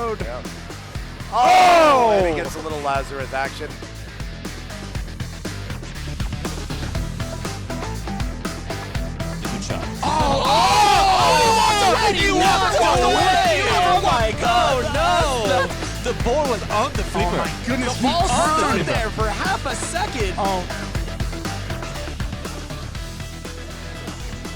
mode. Yep. Oh! And he gets a little Lazarus action. Good shot. He walked away! Oh my God! Oh no! The ball was on the flipper. Oh my goodness! The ball stood stood there for half a second. Oh.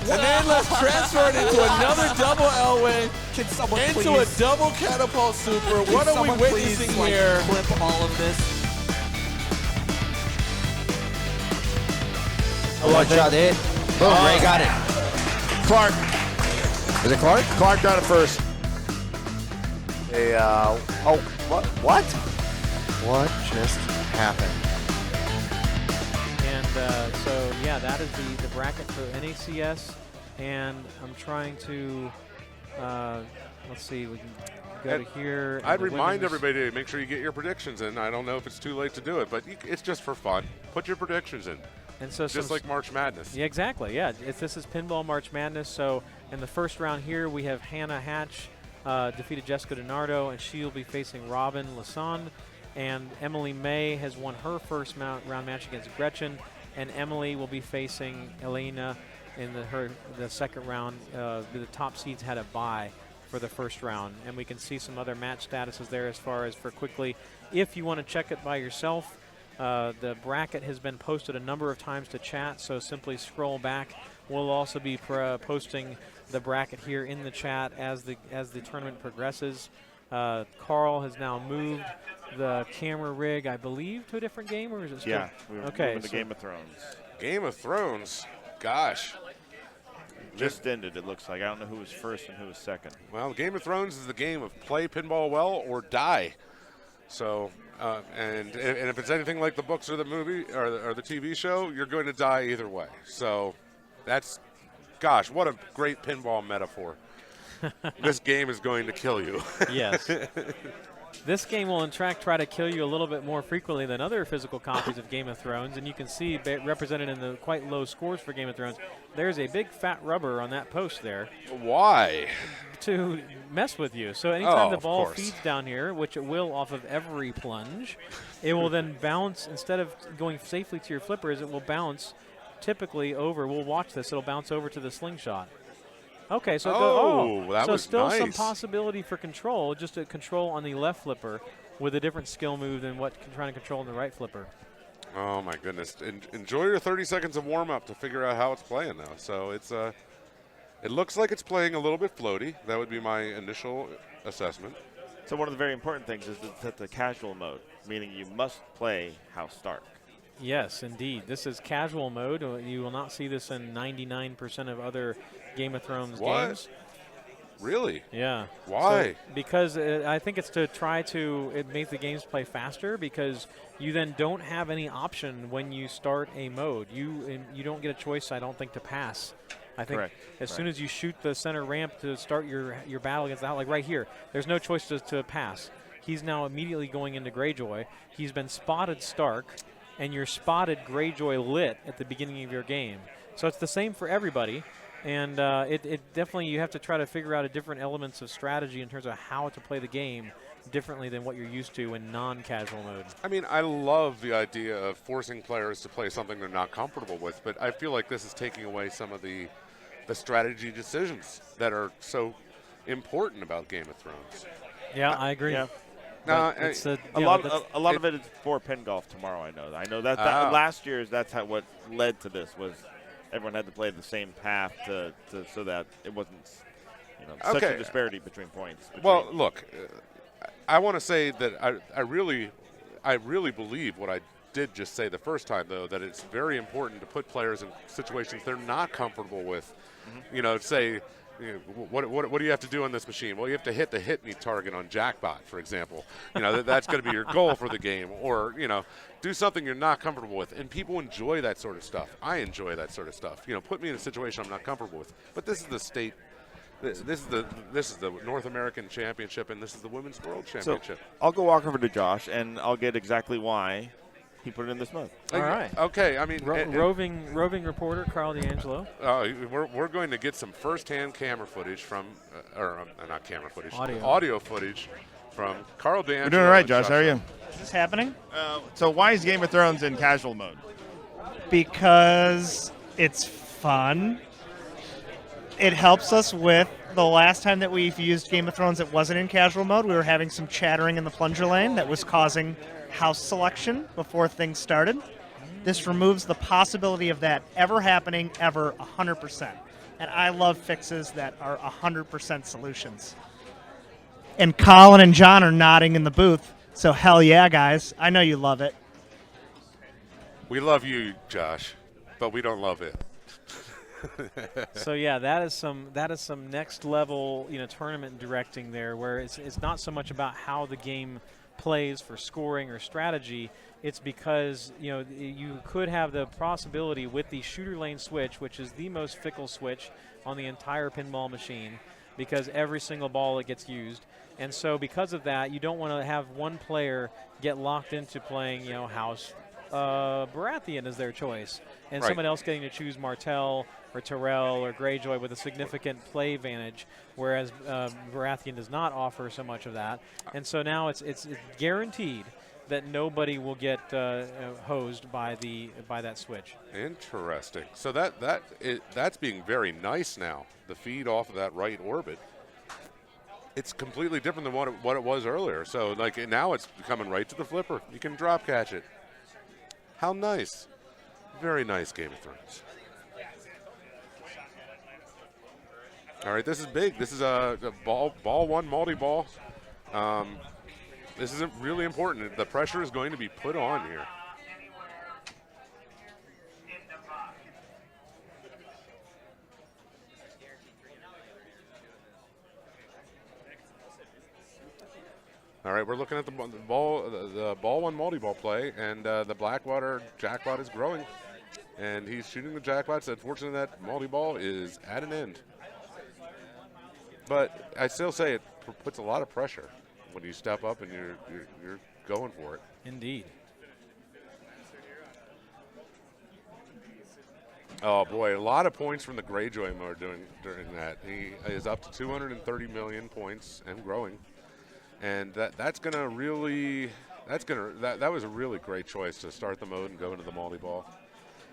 And then let's transfer it into another double Elway, Can someone into please? a double catapult super. What are we someone witnessing please, like, here? clip all of this. One shot hit. Boom, Ray got it. Clark. Is it Clark? Clark got it first. What? What just happened? And so, yeah, that is the bracket for NACS. And I'm trying to, let's see, we can go to here. I'd remind everybody to make sure you get your predictions in. I don't know if it's too late to do it, but it's just for fun. Put your predictions in. And so Just like March Madness. Yeah, exactly. Yeah, this is Pinball March Madness. So in the first round here, we have Hannah Hatch defeated Jessica DiNardo, and she'll be facing Robin Lassonde. And Emily May has won her first round match against Gretchen, and Emily will be facing Elena in the second round. The top seeds had a bye for the first round, and we can see some other match statuses there as far as for quickly. If you want to check it by yourself, the bracket has been posted a number of times to chat, so simply scroll back. We'll also be posting the bracket here in the chat as the tournament progresses. Carl has now moved the camera rig, I believe, to a different game, or is it still? Yeah, we're moving to Game of Thrones. Game of Thrones, gosh. Just ended, it looks like. I don't know who was first and who was second. Well, Game of Thrones is the game of play pinball well or die. So, and if it's anything like the books or the movie or the TV show, you're going to die either way. So, that's, gosh, what a great pinball metaphor. This game is going to kill you. Yes. This game will, in fact, try to kill you a little bit more frequently than other physical copies of Game of Thrones, and you can see represented in the quite low scores for Game of Thrones, there's a big fat rubber on that post there. Why? To mess with you. So anytime the ball course. feeds down here, which it will off of every plunge, it will then bounce, instead of going safely to your flippers, it will bounce typically over. We'll watch this. It'll bounce over to the slingshot. Okay, so that so was still some nice. possibility for control, just a control on the left flipper with a different skill move than what trying to control on the right flipper. Oh, my goodness. Enjoy your 30 seconds of warm-up to figure out how it's playing now. So, it looks like it's playing a little bit floaty. That would be my initial assessment. So one of the very important things is that the casual mode, meaning you must play House Stark. Yes, indeed. This is casual mode. You will not see this in 99% of other Game of Thrones games. Really? Yeah. Why? So, because I think it's to try to make the games play faster, because you then don't have any option when you start a mode. You don't get a choice, I don't think, to pass. I think as soon as you shoot the center ramp to start your battle against that, like right here, there's no choice to pass. He's now immediately going into Greyjoy. He's been spotted Stark, and you're spotted Greyjoy lit at the beginning of your game. So it's the same for everybody. And it definitely, you have to try to figure out different elements of strategy in terms of how to play the game differently than what you're used to in non-casual mode. I mean, I love the idea of forcing players to play something they're not comfortable with, but I feel like this is taking away some of the strategy decisions that are so important about Game of Thrones. Yeah, I agree. Yeah. No, a lot of it is for Pin Golf tomorrow. I know that last year's what led to this was everyone had to play the same path so that it wasn't such a disparity between points. Well, look, I want to say that I really believe what I did just say the first time, though, that it's very important to put players in situations they're not comfortable with. Mm-hmm. Say, what do you have to do on this machine? Well, you have to hit the hit me target on Jackpot, for example. That's going to be your goal for the game. Or, do something you're not comfortable with. And people enjoy that sort of stuff. I enjoy that sort of stuff. Put me in a situation I'm not comfortable with. But this is the state. This is the North American Championship, and this is the Women's World Championship. So I'll go walk over to Josh, and I'll get exactly why he put it in this mode. All right. Okay. I mean, roving reporter Carl D'Angelo. We're going to get some first-hand camera footage from, not camera footage, audio footage from Carl Dan. We're doing all right, Josh. How are you? Is this happening? So why is Game of Thrones in casual mode? Because it's fun. It helps us with the last time that we've used Game of Thrones, it wasn't in casual mode. We were having some chattering in the plunger lane that was causing house selection before things started. This removes the possibility of that ever happening, ever, 100%. And I love fixes that are 100% solutions. And Colin and John are nodding in the booth, so hell yeah, guys. I know you love it. We love you, Josh, but we don't love it. So yeah, that is some next level, tournament directing there, where it's not so much about how the game plays for scoring or strategy. It's because you could have the possibility with the shooter lane switch, which is the most fickle switch on the entire pinball machine, because every single ball it gets used. And so because of that, you don't want to have one player get locked into playing, House Baratheon as their choice, and someone else getting to choose Martell or Terrell or Greyjoy with a significant play advantage, whereas Baratheon does not offer so much of that. And so now it's guaranteed that nobody will get hosed by that switch. Interesting. So that's being very nice now. The feed off of that right orbit, it's completely different than what it was earlier. So now it's coming right to the flipper. You can drop catch it. How nice. Very nice Game of Thrones. All right, this is big. This is a ball one multi-ball. This is really important. The pressure is going to be put on here. All right, we're looking at the ball one multi-ball play, and the Blackwater jackpot is growing, and he's shooting the jackpots. Unfortunately, that multi-ball is at an end. But I still say it puts a lot of pressure when you step up and you're going for it. Indeed. Oh boy, a lot of points from the Greyjoy mode during that. He is up to 230 million points and growing. And that was a really great choice to start the mode and go into the multi-ball.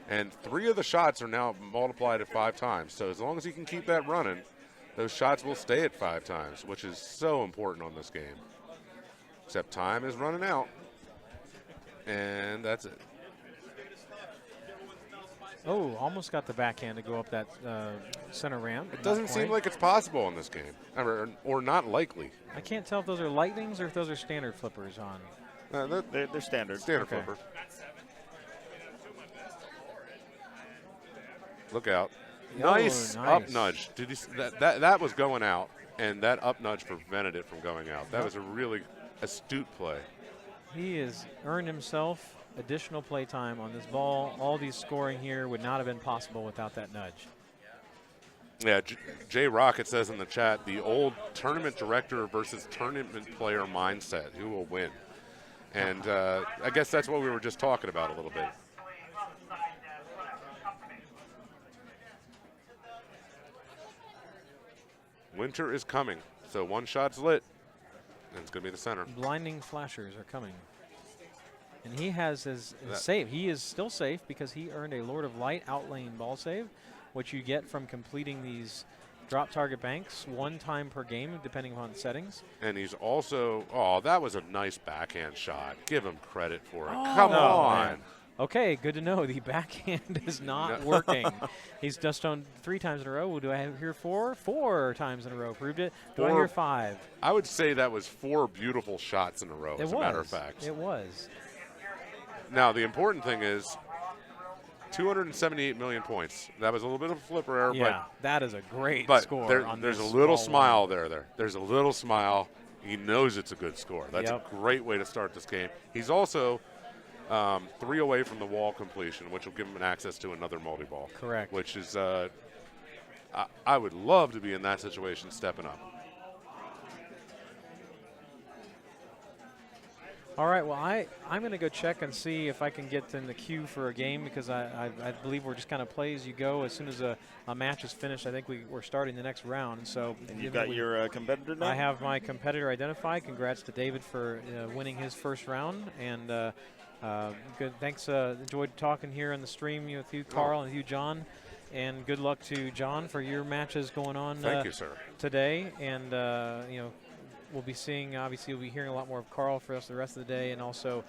And 3 of the shots are now multiplied at 5 times. So as long as he can keep that running, those shots will stay at 5 times, which is so important on this game. Except time is running out. And that's it. Oh, almost got the backhand to go up that center ramp. It doesn't seem like it's possible in this game, or not likely. I can't tell if those are lightnings or if those are standard flippers on. They're standard. Standard flipper. Look out. Nice up nudge. Did you see that was going out, and that up nudge prevented it from going out. That was a really astute play. He has earned himself additional play time on this ball. All these scoring here would not have been possible without that nudge. Yeah, Jay Rocket says in the chat, the old tournament director versus tournament player mindset. Who will win? And I guess that's what we were just talking about a little bit. Winter is coming, so one shot's lit, and it's going to be the center. Blinding flashers are coming. And he has his save. He is still safe because he earned a Lord of Light outlane ball save, which you get from completing these drop target banks 1 time per game, depending upon the settings. And he's also, that was a nice backhand shot. Give him credit for it. Come on. Man. Okay, good to know. The backhand is not working. He's just on 3 times in a row. Do I hear 4? 4 times in a row. Proved it. Do I hear 5? I would say that was 4 beautiful shots in a row, as a matter of fact. It was. Now, the important thing is 278 million points. That was a little bit of a flipper error. Yeah, that is a great score. There's a little smile there. There's a little smile. He knows it's a good score. That's a great way to start this game. He's also 3 away from the wall completion, which will give him an access to another multi-ball. Correct. Which is, I would love to be in that situation stepping up. All right, well, I'm going to go check and see if I can get in the queue for a game because I believe we're just kind of play as you go. As soon as a match is finished, I think we're starting the next round. So and you got your competitor now? I have my competitor identified. Congrats to David for winning his first round. And good. Thanks. Enjoyed talking here on the stream with you, Carl, and you, John. And good luck to John for your matches going on Thank you, sir. Today. And, we'll be seeing, obviously, we'll be hearing a lot more of Carl for us the rest of the day. And also,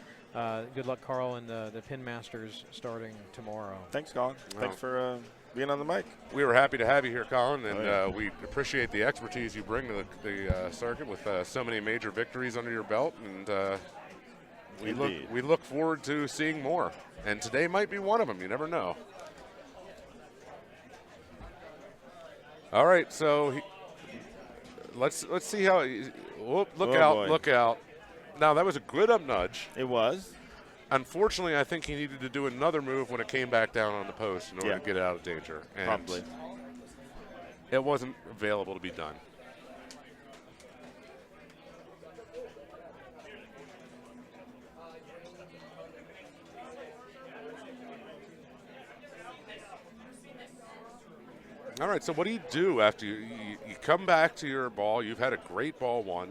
good luck, Carl, in the Pin Masters starting tomorrow. Thanks, Colin. Thanks for being on the mic. We were happy to have you here, Colin, and we appreciate the expertise you bring to the circuit with so many major victories under your belt. And we look forward to seeing more. And today might be one of them. You never know. All right, so let's see how. Look out! Now that was a good up nudge. It was. Unfortunately, I think he needed to do another move when it came back down on the post in order to get out of danger. And probably. It wasn't available to be done. All right, so what do you do after you come back to your ball? You've had a great ball one.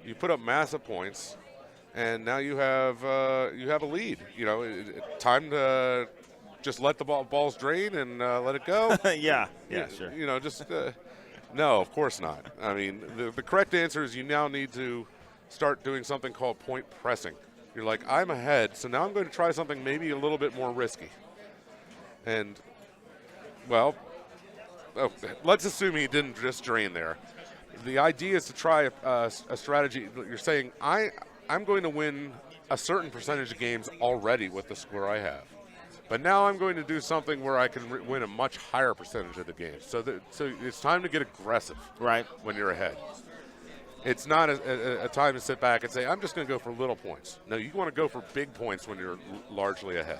You put up massive points, and now you have a lead. You know, time to just let the balls drain and let it go. Yeah, sure. You know, just no, of course not. I mean, the correct answer is you now need to start doing something called point pressing. You're like, I'm ahead, so now I'm going to try something maybe a little bit more risky. And, well, let's assume he didn't just drain there. The idea is to try a strategy. You're saying, I'm going to win a certain percentage of games already with the score I have. But now I'm going to do something where I can win a much higher percentage of the games. So it's time to get aggressive when you're ahead. It's not a time to sit back and say, I'm just going to go for little points. No, you want to go for big points when you're largely ahead.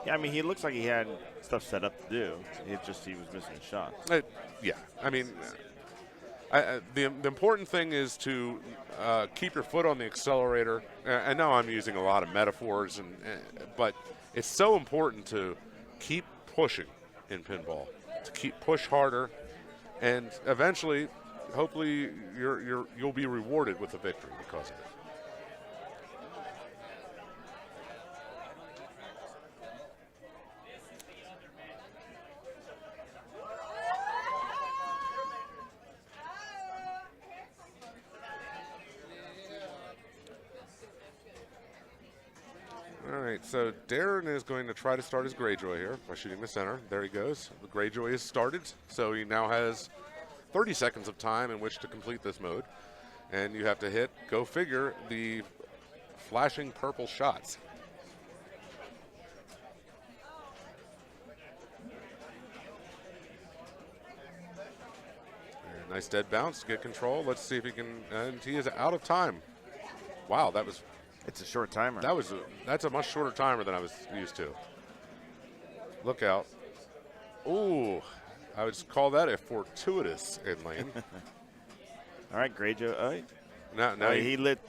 Yeah, I mean, he looks like he had stuff set up to do. He was missing shots. Yeah, I mean, the important thing is to keep your foot on the accelerator. I know I'm using a lot of metaphors, but it's so important to keep pushing in pinball, to push harder, and eventually, hopefully, you'll be rewarded with a victory because of it. All right, so Darren is going to try to start his Greyjoy here by shooting the center. There he goes. The Greyjoy is started, so he now has 30 seconds of time in which to complete this mode. And you have to hit, go figure, the flashing purple shots. And nice dead bounce, get control. Let's see if he can, and he is out of time. Wow, that was... It's a short timer. That's a much shorter timer than I was used to. Look out. Ooh, I would call that a fortuitous in lane. All right, Greyjoy. All right. Now he lit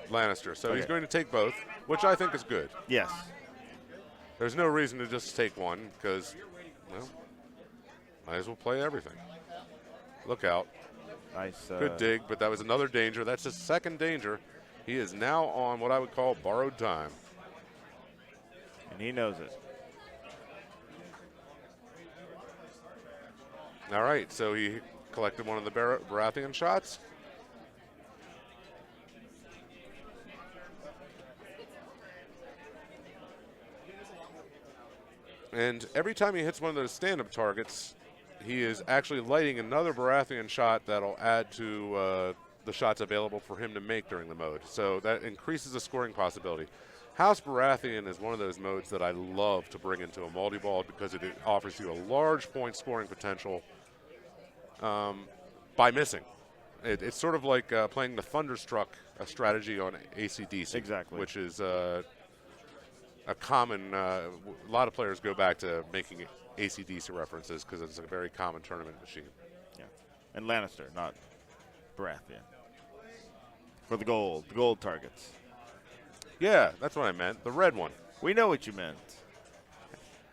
Lannister. So he's going to take both, which I think is good. Yes. There's no reason to just take one because, well, might as well play everything. Look out. Nice. Good dig, but that was another danger. That's his second danger. He is now on what I would call borrowed time. And he knows it. All right, so he collected one of the Baratheon shots. And every time he hits one of those stand-up targets, he is actually lighting another Baratheon shot that'll add to the shots available for him to make during the mode. So that increases the scoring possibility. House Baratheon is one of those modes that I love to bring into a multi-ball because it offers you a large point scoring potential by missing. It's sort of like playing the Thunderstruck strategy on AC/DC. Exactly. Which is a common, a lot of players go back to making AC/DC references because it's a very common tournament machine. Yeah. And Lannister, not Baratheon. For the gold targets. Yeah, that's what I meant. The red one. We know what you meant.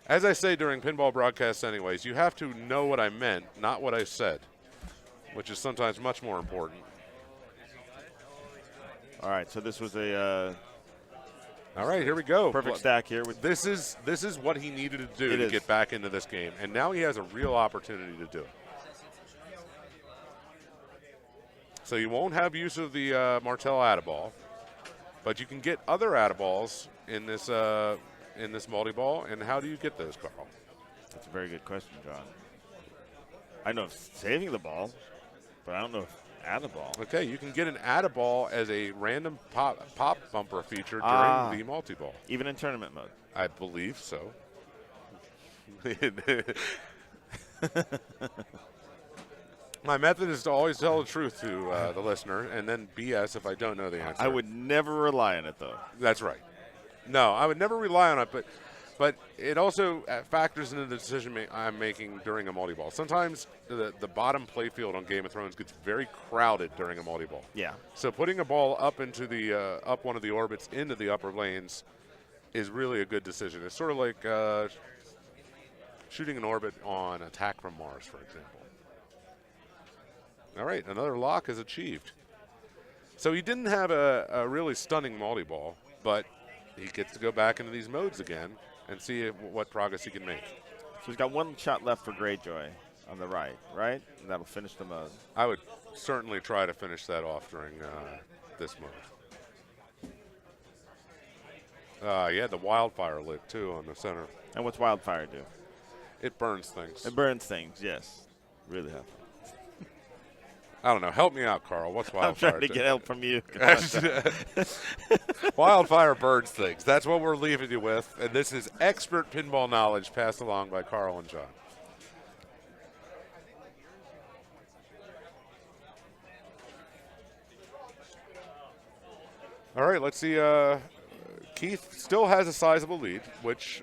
As I say during pinball broadcasts anyways, you have to know what I meant, not what I said, which is sometimes much more important. All right, so this was a all right, here we go. perfect stack here. This is what he needed to do to get back into this game, and now he has a real opportunity to do it. So you won't have use of the Martel Add-A-Ball, but you can get other Add-A-Balls in this multi-ball. And how do you get those, Carl? That's a very good question, John. I know of saving the ball, but I don't know if Add-A-Ball. Okay, you can get an Add-A-Ball as a random pop bumper feature during the multi-ball. Even in tournament mode? I believe so. My method is to always tell the truth to the listener and then BS if I don't know the answer. I would never rely on it, though. That's right. No, I would never rely on it, but it also factors into the decision I'm making during a multi-ball. Sometimes the bottom playfield on Game of Thrones gets very crowded during a multi-ball. Yeah. So putting a ball up into the up one of the orbits into the upper lanes is really a good decision. It's sort of like shooting an orbit on Attack from Mars, for example. All right, another lock is achieved. So he didn't have a really stunning multi-ball, but he gets to go back into these modes again and see what progress he can make. So he's got one shot left for Greyjoy on the right? And that'll finish the mode. I would certainly try to finish that off during this mode. Yeah, the wildfire lit, too, on the center. And what's wildfire do? It burns things. It burns things, yes. Really helpful. I don't know. Help me out, Carl. What's wildfire? I'm trying to get help from you. Wildfire burns things. That's what we're leaving you with. And this is expert pinball knowledge passed along by Carl and John. All right, let's see. Keith still has a sizable lead, which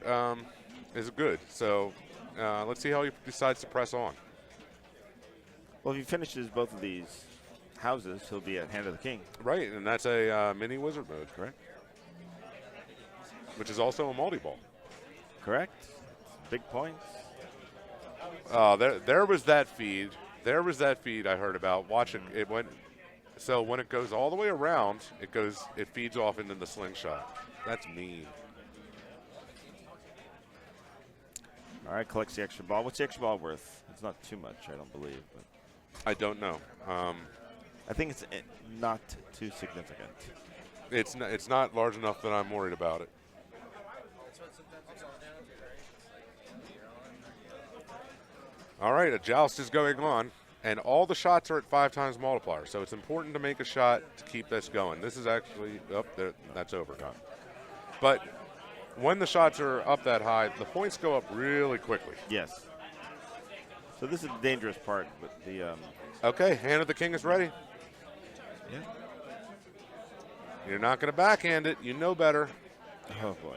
is good. So let's see how he decides to press on. Well, if he finishes both of these houses, he'll be at Hand of the King. Right, and that's a mini wizard mode, correct? Which is also a multi-ball. Correct. Big points. There was that feed. There was that feed I heard about. Watch it. It went. So when it goes all the way around, it feeds off into the slingshot. That's mean. All right, collects the extra ball. What's the extra ball worth? It's not too much, I don't believe. But I don't know. I think it's not too significant. It's not large enough that I'm worried about it. All right, a joust is going on, and all the shots are at 5 times multiplier, so it's important to make a shot to keep this going. This is actually that's over. But when the shots are up that high, the points go up really quickly. Yes. So this is the dangerous part, but the okay, Hand of the King is ready. Yeah. You're not going to backhand it. You know better. Oh boy.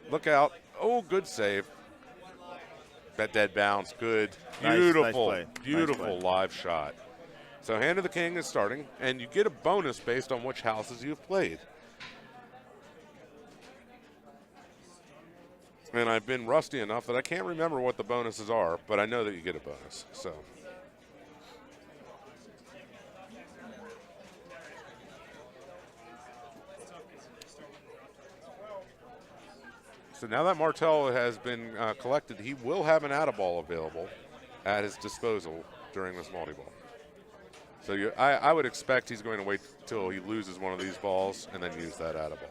Look out. Oh, good save. That dead bounce. Good. Nice, Beautiful. nice play. Beautiful Nice play. live shot. So Hand of the King is starting, and you get a bonus based on which houses you've played. And I've been rusty enough that I can't remember what the bonuses are, but I know that you get a bonus. So now that Martel has been collected, he will have an Add-A-Ball available at his disposal during this multi-ball. So I would expect he's going to wait till he loses one of these balls and then use that Add-A-Ball.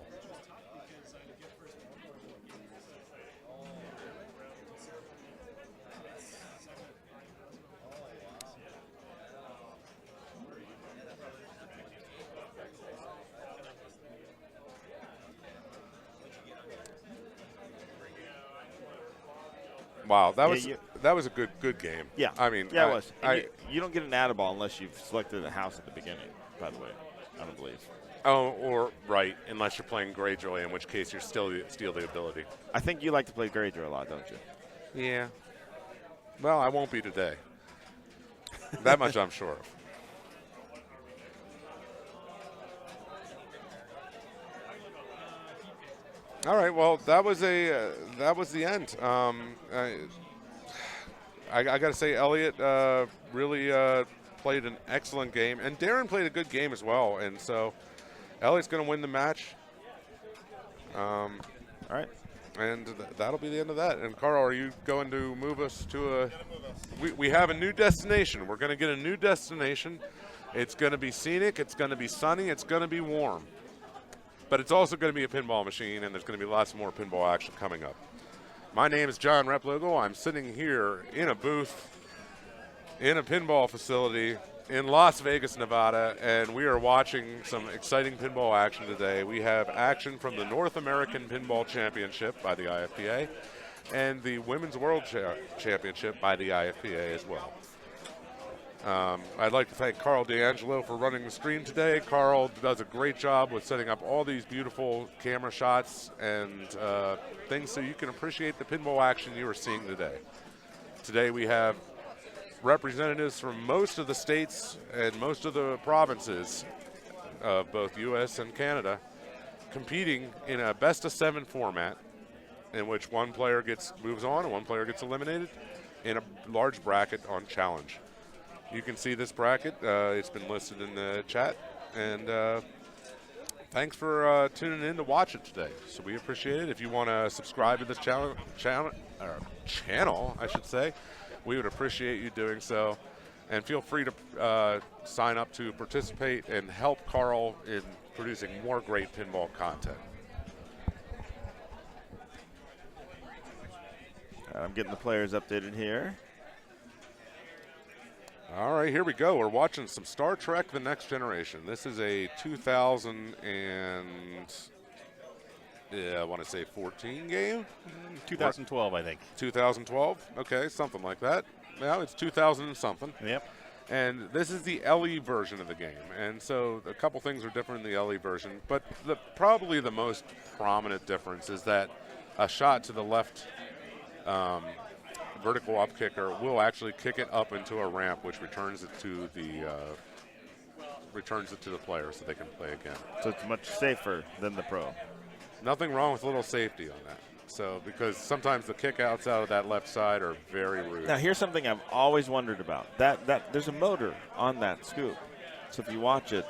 Wow, that was a good game. Yeah. I mean, yeah, it was. You don't get an Add-A-Ball unless you've selected a house at the beginning, by the way, I don't believe. Oh, or right, unless you're playing Greyjoy, in which case you're still steal the ability. I think you like to play Greyjoy a lot, don't you? Yeah. Well, I won't be today. That much I'm sure of. All right. Well, that was the end. I got to say, Elliot really played an excellent game, and Darren played a good game as well. And so, Elliot's going to win the match. All right. And that'll be the end of that. And Carl, are you going to move us to a? We have a new destination. We're going to get a new destination. It's going to be scenic. It's going to be sunny. It's going to be warm. But it's also going to be a pinball machine, and there's going to be lots more pinball action coming up. My name is John Replogo. I'm sitting here in a booth in a pinball facility in Las Vegas, Nevada, and we are watching some exciting pinball action today. We have action from the North American Pinball Championship by the IFPA and the Women's World Championship by the IFPA as well. I'd like to thank Carl D'Angelo for running the stream today. Carl does a great job with setting up all these beautiful camera shots and things so you can appreciate the pinball action you are seeing today. Today we have representatives from most of the states and most of the provinces of both U.S. and Canada competing in a best-of-7 format in which one player moves on and one player gets eliminated in a large bracket on challenge. You can see this bracket. It's been listed in the chat. And thanks for tuning in to watch it today. So we appreciate it. If you want to subscribe to this channel, I should say, we would appreciate you doing so. And feel free to sign up to participate and help Carl in producing more great pinball content. I'm getting the players updated here. All right, here we go. We're watching some Star Trek The Next Generation. This is a 2014 game? 2012, I think. 2012? Okay, something like that. Well, it's 2000 and something. Yep. And this is the LE version of the game. And so a couple things are different in the LE version. But probably the most prominent difference is that a shot to the left vertical up kicker will actually kick it up into a ramp, which returns it to the player so they can play again. So it's much safer than the Pro. Nothing wrong with a little safety on that. So because sometimes the kickouts out of that left side are very rude. Now here's something I've always wondered about. That there's a motor on that scoop. So if you watch it,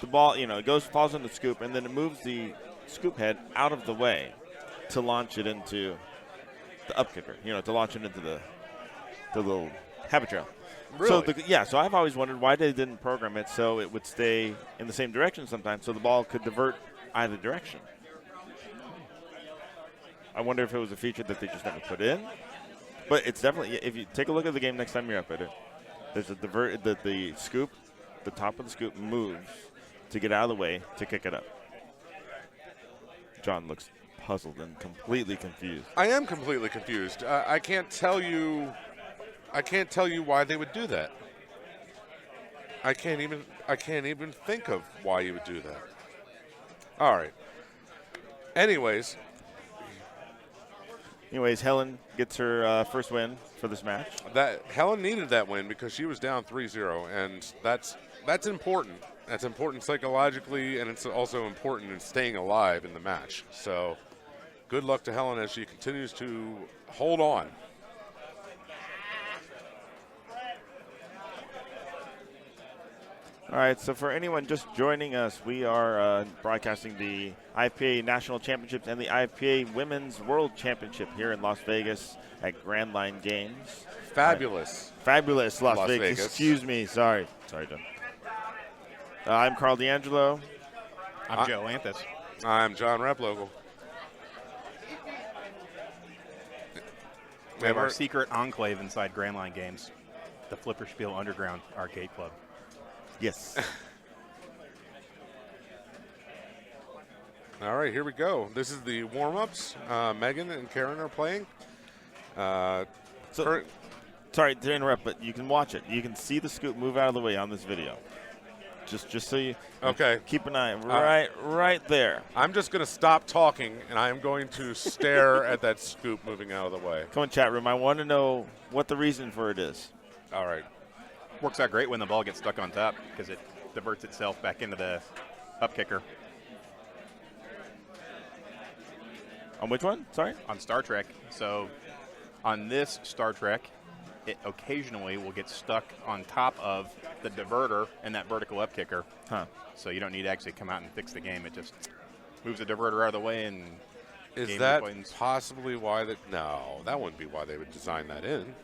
the ball, it falls in the scoop, and then it moves the scoop head out of the way to launch it into the up kicker, to launch it into the little habit trail. Really? So I've always wondered why they didn't program it so it would stay in the same direction sometimes, so the ball could divert either direction. I wonder if it was a feature that they just never put in. But it's definitely, if you take a look at the game next time you're up at it, there's a the scoop, the top of the scoop moves to get out of the way to kick it up. John looks puzzled and completely confused. I am completely confused. I can't tell you why they would do that. I can't even think of why you would do that. All right. Anyways, Helen gets her first win for this match. Helen needed that win because she was down 3-0, and that's important. That's important psychologically, and it's also important in staying alive in the match. So good luck to Helen as she continues to hold on. All right, so for anyone just joining us, we are broadcasting the IFPA National Championships and the IFPA Women's World Championship here in Las Vegas at Grand Line Games. Fabulous. Fabulous Las Vegas. Excuse me. Sorry, John. I'm Carl D'Angelo. I'm Joe Anthus. I'm John Replogo. We have our secret enclave inside Grand Line Games, the Flipperspiel Underground Arcade Club. Yes. All right, here we go. This is the warm-ups. Megan and Karen are playing. Sorry to interrupt, but you can watch it. You can see the scoop move out of the way on this video. Just so you keep an eye right there. I'm just going to stop talking, and I am going to stare at that scoop moving out of the way. Come on, chat room. I want to know what the reason for it is. All right. Works out great when the ball gets stuck on top because it diverts itself back into the up kicker. On which one? Sorry? On Star Trek. So on this Star Trek, it occasionally will get stuck on top of the diverter and that vertical up kicker. Huh. So you don't need to actually come out and fix the game. It just moves the diverter out of the way and Is game that wins. possibly why that? No, that wouldn't be why they would design that in.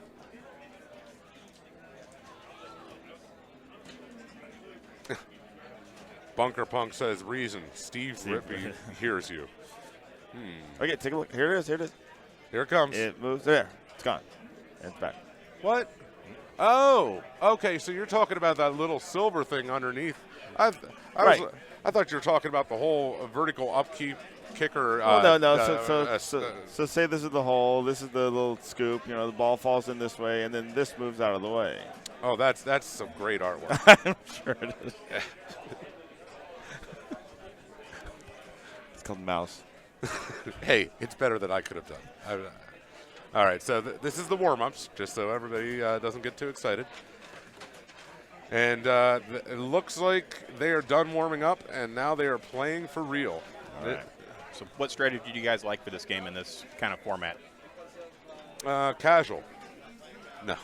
Bunker Punk says reason. Steve Rippey hears you. Okay, take a look. Here it is. Here it is. Here it comes. It moves. There. It's gone. And it's back. What? Oh, okay. So you're talking about that little silver thing underneath. I thought you were talking about the whole vertical upkeep kicker. Oh, no. So say this is the hole. This is the little scoop. You know, the ball falls in this way, and then this moves out of the way. Oh, that's some great artwork. I'm sure it is. It's called Mouse. Hey, it's better than I could have done. All right, so this is the warm-ups, just so everybody doesn't get too excited. And it looks like they are done warming up, and now they are playing for real. All right. So what strategy do you guys like for this game in this kind of format? Casual. No.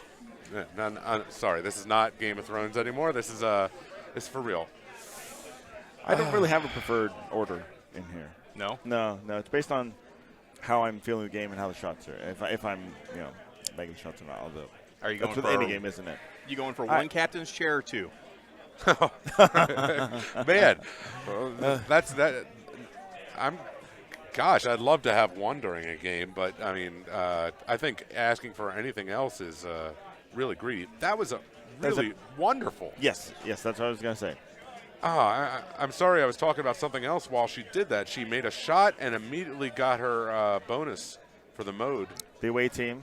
Sorry, this is not Game of Thrones anymore. This is for real. I don't really have a preferred order in here. No? No. It's based on how I'm feeling the game and how the shots are. If I'm, making shots or not, I'll do it. Are you That's going with for any game, isn't it? You going for one captain's chair or two? Man, that's that. Gosh, I'd love to have one during a game, but I mean, I think asking for anything else is really greedy. That was really wonderful. Yes, that's what I was going to say. I'm sorry, I was talking about something else while she did that. She made a shot and immediately got her bonus for the mode. The away team.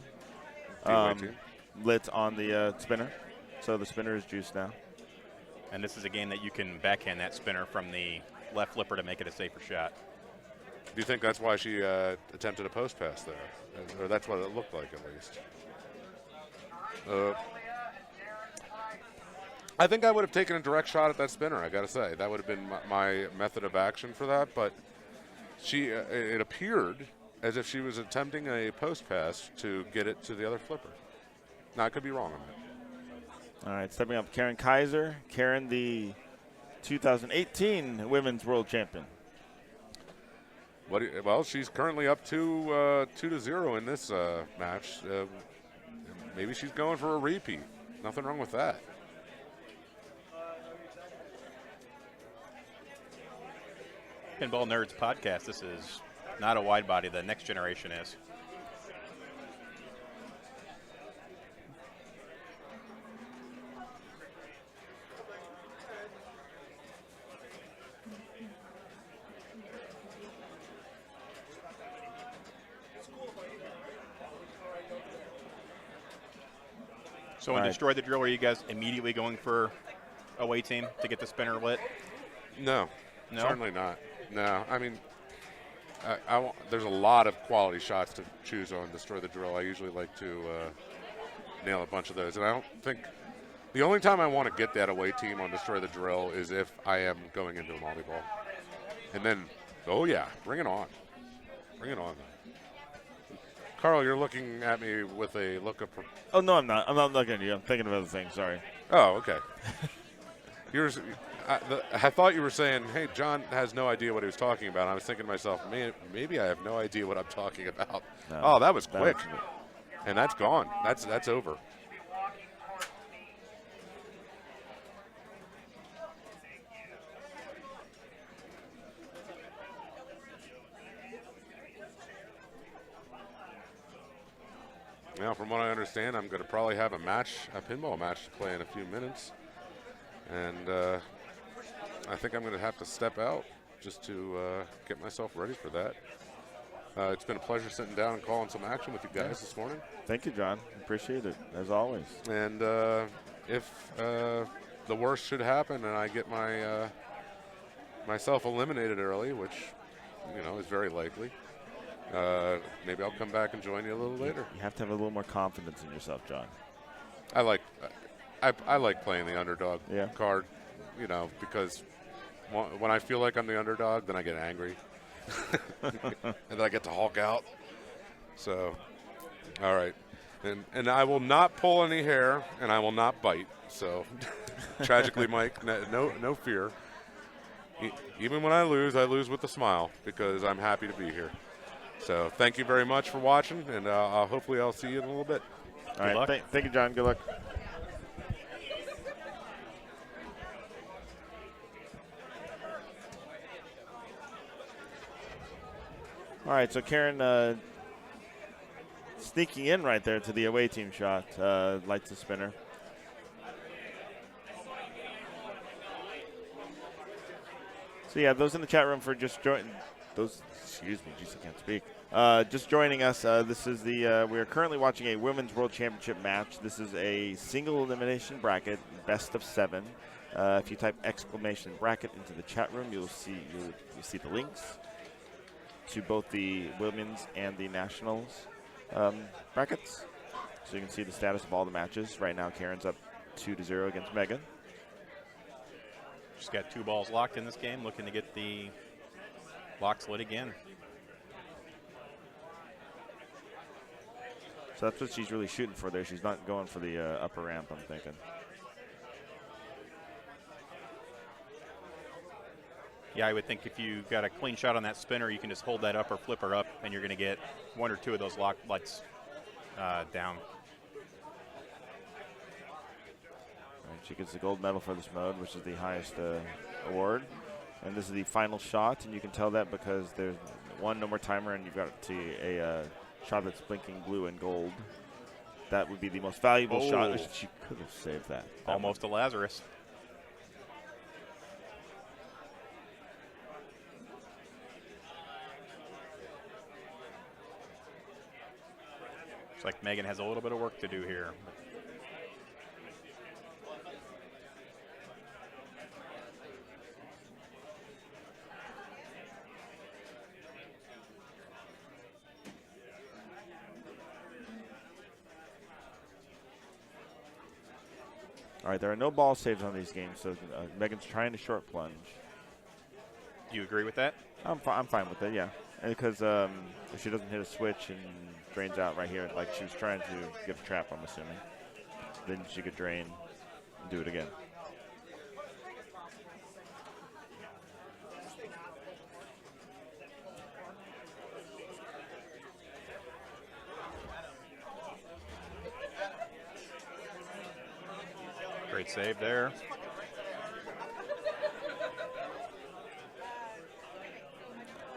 Lit on the spinner. So the spinner is juiced now. And this is a game that you can backhand that spinner from the left flipper to make it a safer shot. Do you think that's why she attempted a post pass there? Or that's what it looked like, at least? I think I would have taken a direct shot at that spinner, I got to say. That would have been my method of action for that. But it appeared as if she was attempting a post pass to get it to the other flipper. Now, I could be wrong on that. All right, stepping up, Karen Kaiser. Karen, the 2018 Women's World Champion. Well, she's currently up 2-0 in this match. Maybe she's going for a repeat. Nothing wrong with that. Pinball Nerds podcast. This is not a wide body. The next generation is. So in Destroy the Drill, are you guys immediately going for away team to get the spinner lit? No, certainly not. No, I mean, there's a lot of quality shots to choose on Destroy the Drill. I usually like to nail a bunch of those. And I don't think – the only time I want to get that away team on Destroy the Drill is if I am going into a multi-ball. And then, oh, yeah, bring it on. Bring it on. Carl, you're looking at me with a look of – Oh, no, I'm not. I'm not looking at you. I'm thinking of other things. Sorry. Oh, okay. I thought you were saying, hey, John has no idea what he was talking about. I was thinking to myself, man, maybe I have no idea what I'm talking about. No, oh, that was quick. And that's gone. That's over. Now, from what I understand, I'm going to probably have a pinball match to play in a few minutes. And I think I'm going to have to step out just to get myself ready for that. It's been a pleasure sitting down and calling some action with you guys this morning. Thank you, John. Appreciate it, as always. And if the worst should happen and I get myself eliminated early, which, is very likely, maybe I'll come back and join you a little later. You have to have a little more confidence in yourself, John. I like playing the underdog card, because when I feel like I'm the underdog, then I get angry. and then I get to Hulk out. So, all right. And I will not pull any hair, and I will not bite. So, tragically, Mike, no fear. Even when I lose with a smile because I'm happy to be here. So, thank you very much for watching, and hopefully I'll see you in a little bit. All right. Thank you, John. Good luck. All right, so Karen sneaking in right there to the away team shot, lights the spinner. So yeah, those in the chat room for just joining, excuse me, geez, I can't speak. Just joining us, this is we are currently watching a Women's World Championship match. This is a single elimination bracket, best of 7. If you type exclamation bracket into the chat room, you'll see the links to both the women's and the nationals brackets. So you can see the status of all the matches. Right now, Karen's up 2-0 against Megan. She's got 2 balls locked in this game, looking to get the lock lit again. So that's what she's really shooting for there. She's not going for the upper ramp, I'm thinking. Yeah, I would think if you got a clean shot on that spinner, you can just hold that up or flip her up, and you're going to get 1 or 2 of those lock lights down. All right, she gets the gold medal for this mode, which is the highest award. And this is the final shot, and you can tell that because there's no more timer, and you've got a shot that's blinking blue and gold. That would be the most valuable shot. She could have saved that. Almost a Lazarus. Looks like Megan has a little bit of work to do here. All right, there are no ball saves on these games, so Megan's trying to short plunge. Do you agree with that? I'm fine with it, yeah. And because if she doesn't hit a switch and drains out right here, like she was trying to get a trap, I'm assuming, then she could drain and do it again. Great save there.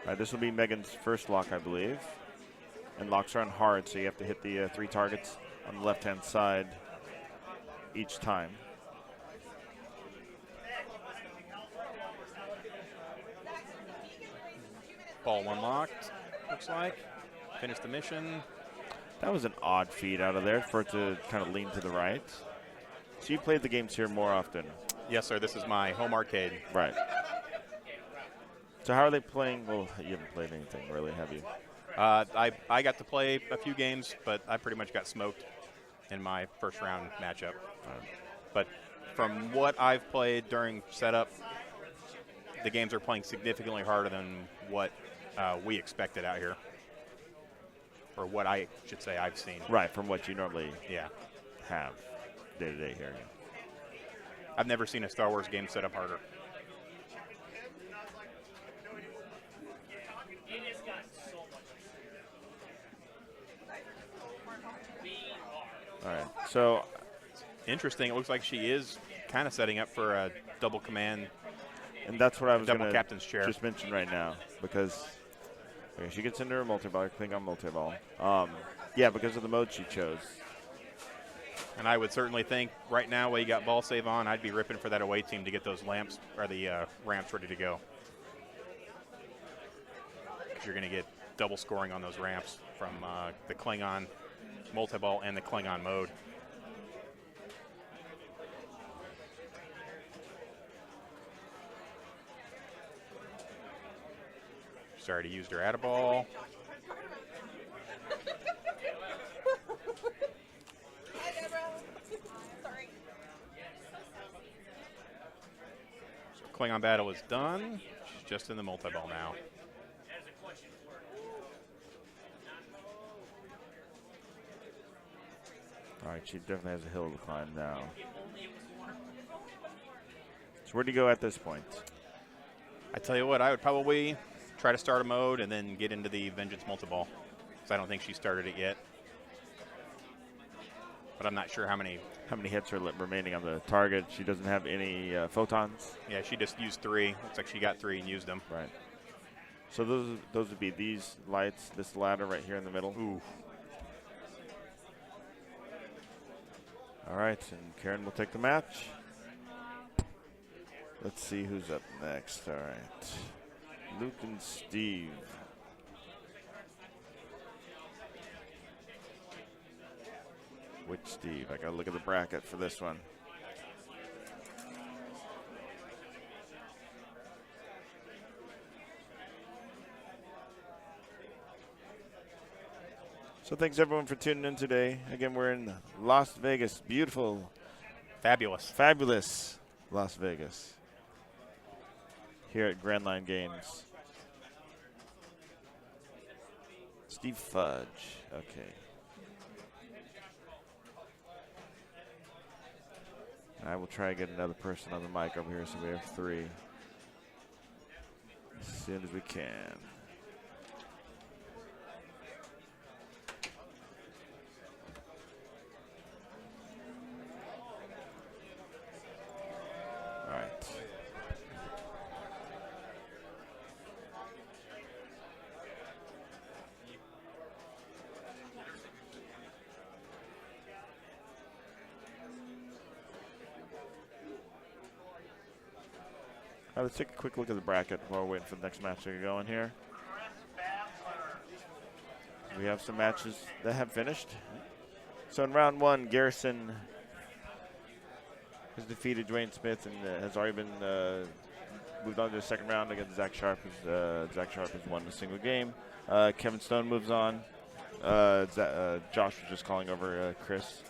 All right, this will be Megan's first lock, I believe. And locks are on hard, so you have to hit the 3 targets on the left-hand side each time. Ball 1 locked, looks like. Finish the mission. That was an odd feed out of there for it to kind of lean to the right. So you played the games here more often? Yes, sir. This is my home arcade. Right. So how are they playing? Well, you haven't played anything really, have you? I got to play a few games, but I pretty much got smoked in my first round matchup. But from what I've played during setup, the games are playing significantly harder than what we expected out here. Or what I should say I've seen. Right, from what you normally have day-to-day here. I've never seen a Star Wars game set up harder. All right, so interesting. It looks like she is kind of setting up for a double command. And that's what I was double captain's chair. Just mention right now, because she gets into her multi-ball. I think on multi-ball. Yeah, because of the mode she chose. And I would certainly think right now, while you got ball save on, I'd be ripping for that away team to get those lamps or the ramps ready to go. Because you're going to get double scoring on those ramps from the Klingon multi-ball and the Klingon mode. She's already used her add-a-ball. Klingon battle is done. She's just in the multi-ball now. All right, she definitely has a hill to climb now. So where do you go at this point? I tell you what, I would probably try to start a mode and then get into the Vengeance Multiball, because I don't think she started it yet. But I'm not sure how many hits are remaining on the target. She doesn't have any photons. Yeah, she just used 3. Looks like she got 3 and used them. Right. So those would be these lights, this ladder right here in the middle. Ooh. All right, and Karen will take the match. Let's see who's up next. All right. Luke and Steve. Which Steve? I got to look at the bracket for this one. So thanks everyone for tuning in today. Again, we're in Las Vegas. Beautiful. Fabulous Las Vegas. Here at Grand Line Games. Steve Fudge. Okay. I will try to get another person on the mic over here so we have 3. As soon as we can. All right. Let's take a quick look at the bracket while we're waiting for the next match to get going here. We have some matches that have finished. So in round 1, Garrison has defeated Dwayne Smith and has already been moved on to the second round against Zach Sharp. Zach Sharp has won a single game. Kevin Stone moves on. Josh was just calling over Chris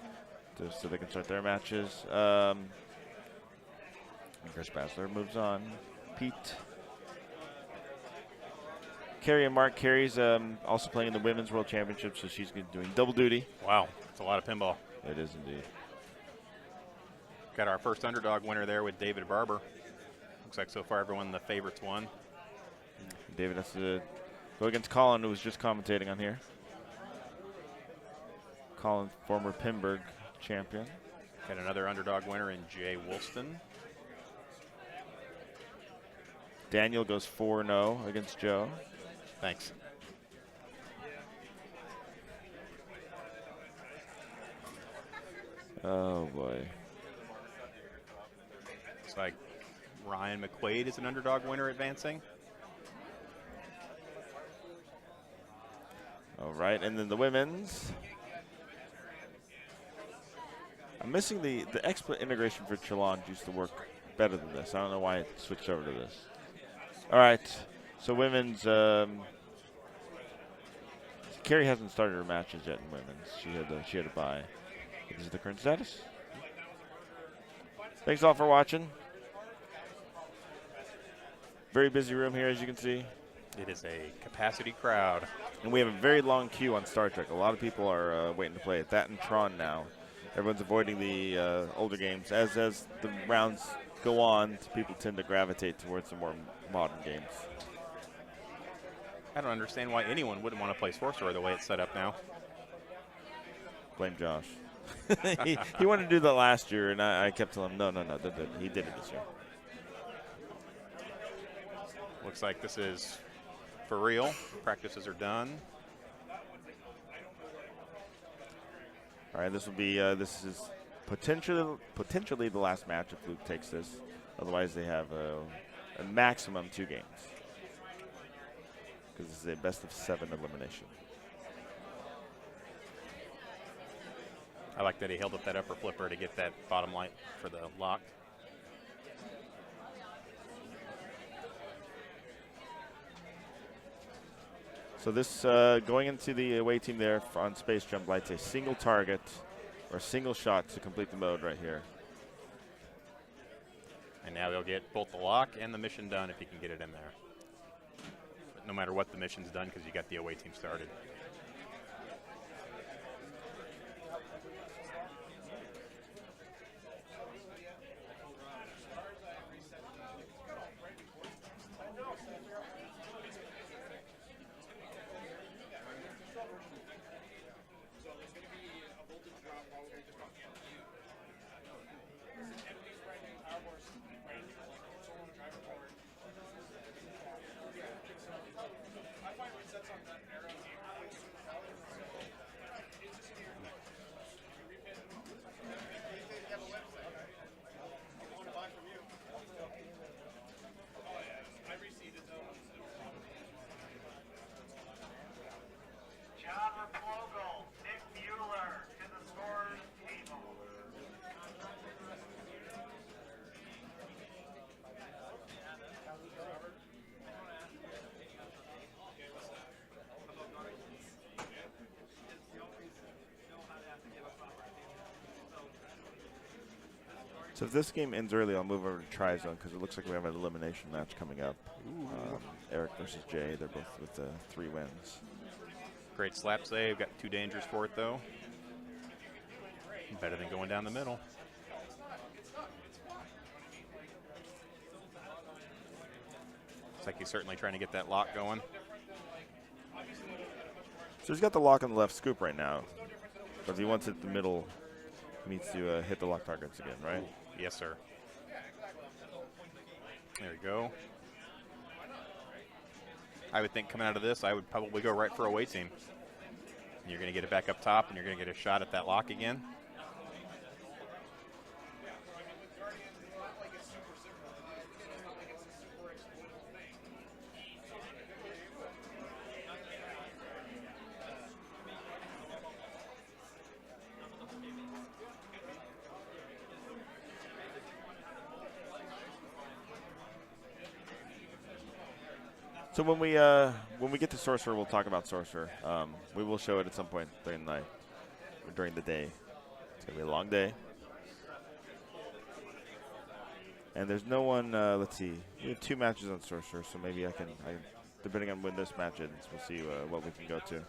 so they can start their matches. Chris Bassler moves on. Pete. Carrie and Mark. Carrie's also playing in the Women's World Championship, so she's doing double duty. Wow, that's a lot of pinball. It is indeed. Got our first underdog winner there with David Barber. Looks like so far everyone the favorites won. David has to go against Colin, who was just commentating on here. Colin, former Pinburg champion. Got another underdog winner in Jay Woolston. Daniel goes 4-0 against Joe. Thanks. Oh, boy. Looks like Ryan McQuaid is an underdog winner advancing. All right, and then the women's. I'm missing the expert integration for Challenge used to work better than this. I don't know why it switched over to this. All right, so women's. Carrie hasn't started her matches yet in women's. She had a bye. This is the current status. Thanks all for watching. Very busy room here, as you can see. It is a capacity crowd. And we have a very long queue on Star Trek. A lot of people are waiting to play it. That and Tron now. Everyone's avoiding the older games. As the rounds go on, people tend to gravitate towards the more modern games. I don't understand why anyone wouldn't want to play Sorcerer the way it's set up now. Blame Josh. he wanted to do that last year, and I kept telling him, no, he did it this year. Looks like this is for real. Practices are done. All right, this will be this is potentially the last match if Luke takes this. Otherwise, they have a maximum 2 games because this is a best of 7 elimination. I like that he held up that upper flipper to get that bottom light for the lock. So this going into the away team there on Space Jump Light's a single target or single shot to complete the mode right here. And now they'll get both the lock and the mission done if you can get it in there. But no matter what the mission's done because you got the away team started. So if this game ends early, I'll move over to Tri-Zone because it looks like we have an elimination match coming up. Eric versus Jay. They're both with 3 wins. Great slap save. Got too dangerous for it, though. Better than going down the middle. Looks like he's certainly trying to get that lock going. So he's got the lock on the left scoop right now. But if he wants it the middle, he needs to hit the lock targets again, right? Yes, sir. There we go. I would think coming out of this, I would probably go right for away team. You're going to get it back up top, and you're going to get a shot at that lock again. So when we get to Sorcerer, we'll talk about Sorcerer. We will show it at some point during the night, or during the day. It's gonna be a long day. And there's no one. Let's see. We have 2 matches on Sorcerer, so maybe I can. Depending on when this match ends, we'll see what we can go to.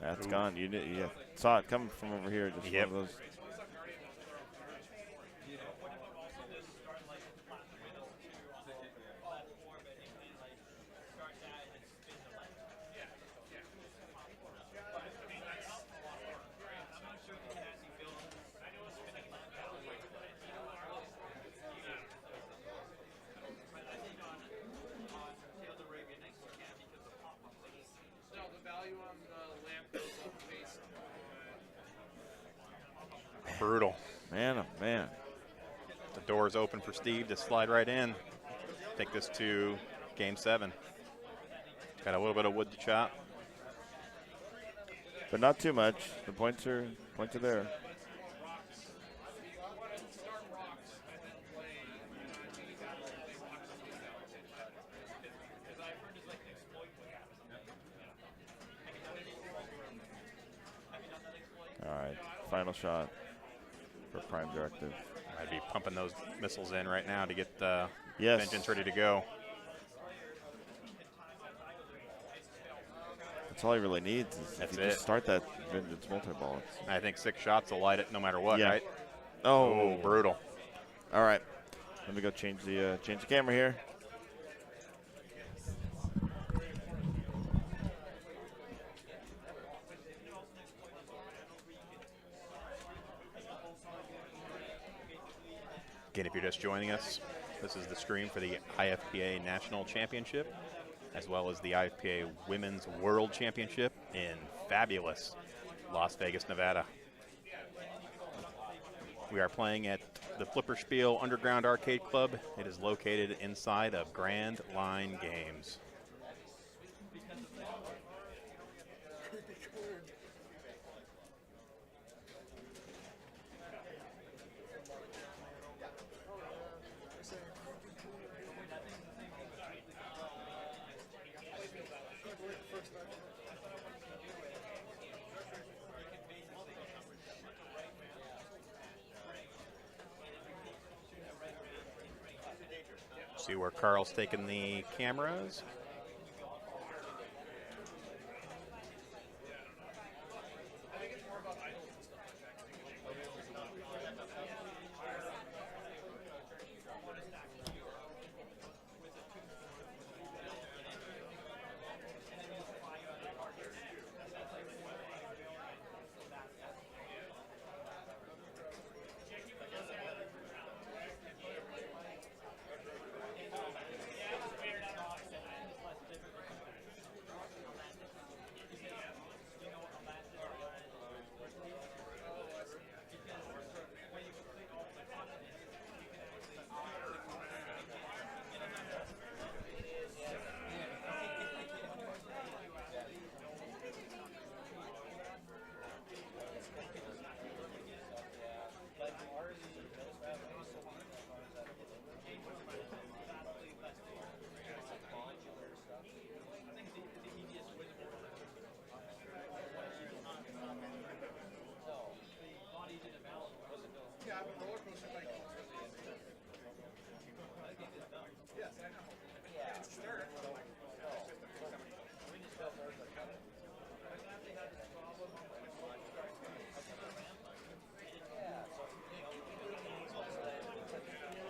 That's gone. You saw it coming from over here. Just one of those. Brutal. Man, oh man. The door is open for Steve to slide right in. Take this to game 7. Got a little bit of wood to chop. But not too much. The points are there. All right, final shot for Prime Directive. I'd be pumping those missiles in right now to get Yes. Vengeance ready to go. That's all he really needs. Is That's if you it. just start that Vengeance multi-ball. I think 6 shots will light it no matter what, Yeah. right? Oh, brutal. All right, let me go change the camera here. Again, if you're just joining us, this is the stream for the IFPA National Championship, as well as the IFPA Women's World Championship in fabulous Las Vegas, Nevada. We are playing at the Flipperspiel Underground Arcade Club. It is located inside of Grand Line Games. See where Carl's taking the cameras.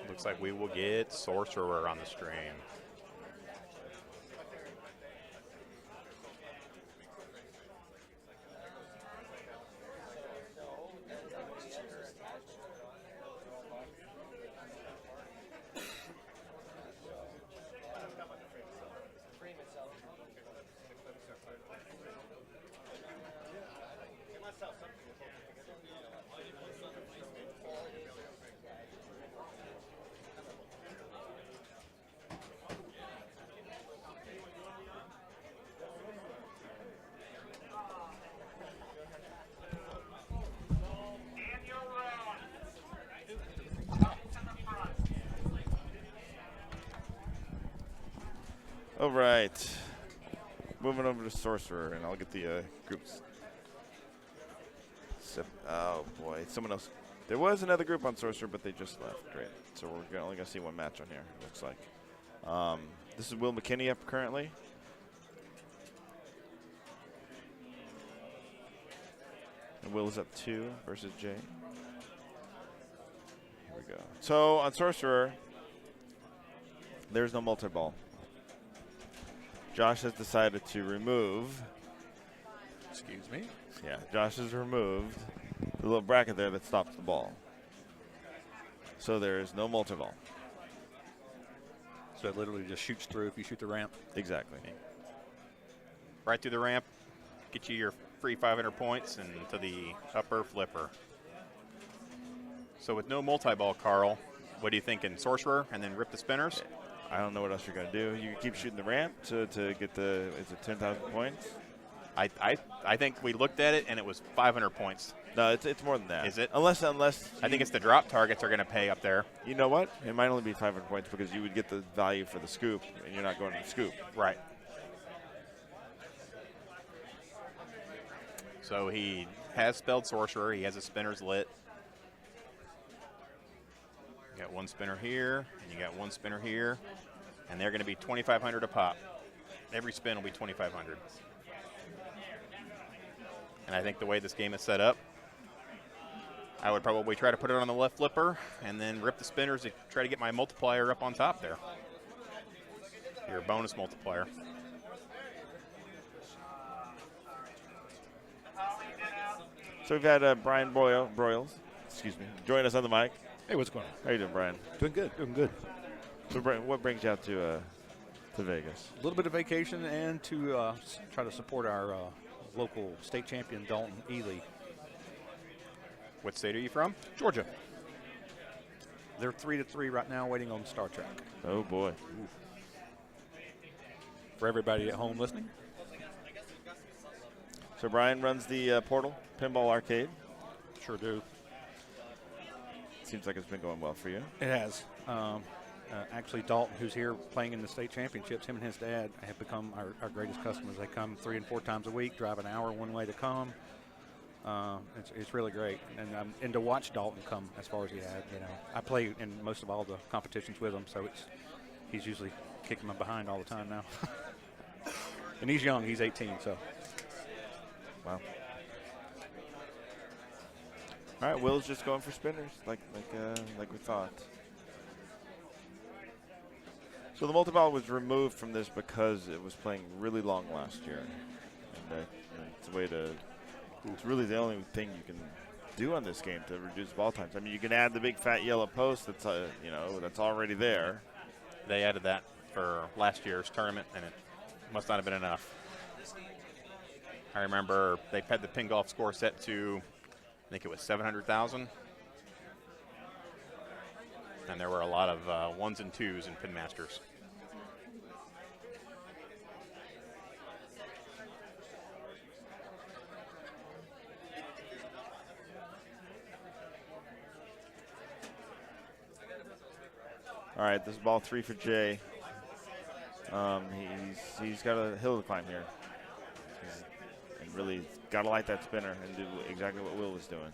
Looks like we will get Sorcerer on the stream. All right. Moving over to Sorcerer, and I'll get the groups. Oh, boy. Someone else. There was another group on Sorcerer, but they just left. Great. So we're only going to see one match on here, it looks like. This is Will McKinney up currently. And Will is up 2 versus Jay. Here we go. So on Sorcerer, there's no multi-ball. Josh has decided to remove. Excuse me? Yeah, Josh has removed the little bracket there that stops the ball. So there is no multi-ball. So it literally just shoots through if you shoot the ramp? Exactly. Right through the ramp, get you your free 500 points and to the upper flipper. So with no multi-ball, Carl, what are you thinking? Sorcerer and then rip the spinners? I don't know what else you're going to do. You can keep shooting the ramp to get the, is it 10,000 points? I think we looked at it and it was 500 points. No, it's more than that. Is it? Unless I think it's the drop targets are going to pay up there. You know what? It might only be 500 points because you would get the value for the scoop, and you're not going to the scoop. Right. So he has spelled Sorcerer. He has his spinners lit. You got one spinner here, and you got one spinner here, and they're going to be 2,500 a pop. Every spin will be 2,500. And I think the way this game is set up, I would probably try to put it on the left flipper and then rip the spinners to try to get my multiplier up on top there. Your bonus multiplier. So we've had Brian Broyles, join us on the mic. Hey, what's going on? How you doing, Brian? Doing good, doing good. So, Brian, what brings you out to Vegas? A little bit of vacation and to try to support our local state champion, Dalton Ely. What state are you from? Georgia. They're 3-3 right now, waiting on Star Trek. Oh, boy. Ooh. For everybody at home listening. So Brian runs the Portal Pinball Arcade. Sure do. Seems like it's been going well for you. It has. Actually, Dalton, who's here playing in the state championships, him and his dad have become our greatest customers. They come 3 and 4 times a week, drive an hour one way to come. It's really great, and to watch Dalton come as far as he had, I play in most of all the competitions with him, so he's usually kicking my behind all the time now. And he's young; he's 18, so. Wow. All right, Will's just going for spinners, like we thought. So the multi-ball was removed from this because it was playing really long last year, and it's a way to. It's really the only thing you can do on this game to reduce ball times. I mean, you can add the big fat yellow post that's that's already there. They added that for last year's tournament, and it must not have been enough. I remember they had the pin golf score set to, I think it was 700,000. And there were a lot of 1s and 2s in Pin Masters. All right, this is ball 3 for Jay. He's got a hill to climb here. And really got to light that spinner and do exactly what Will was doing.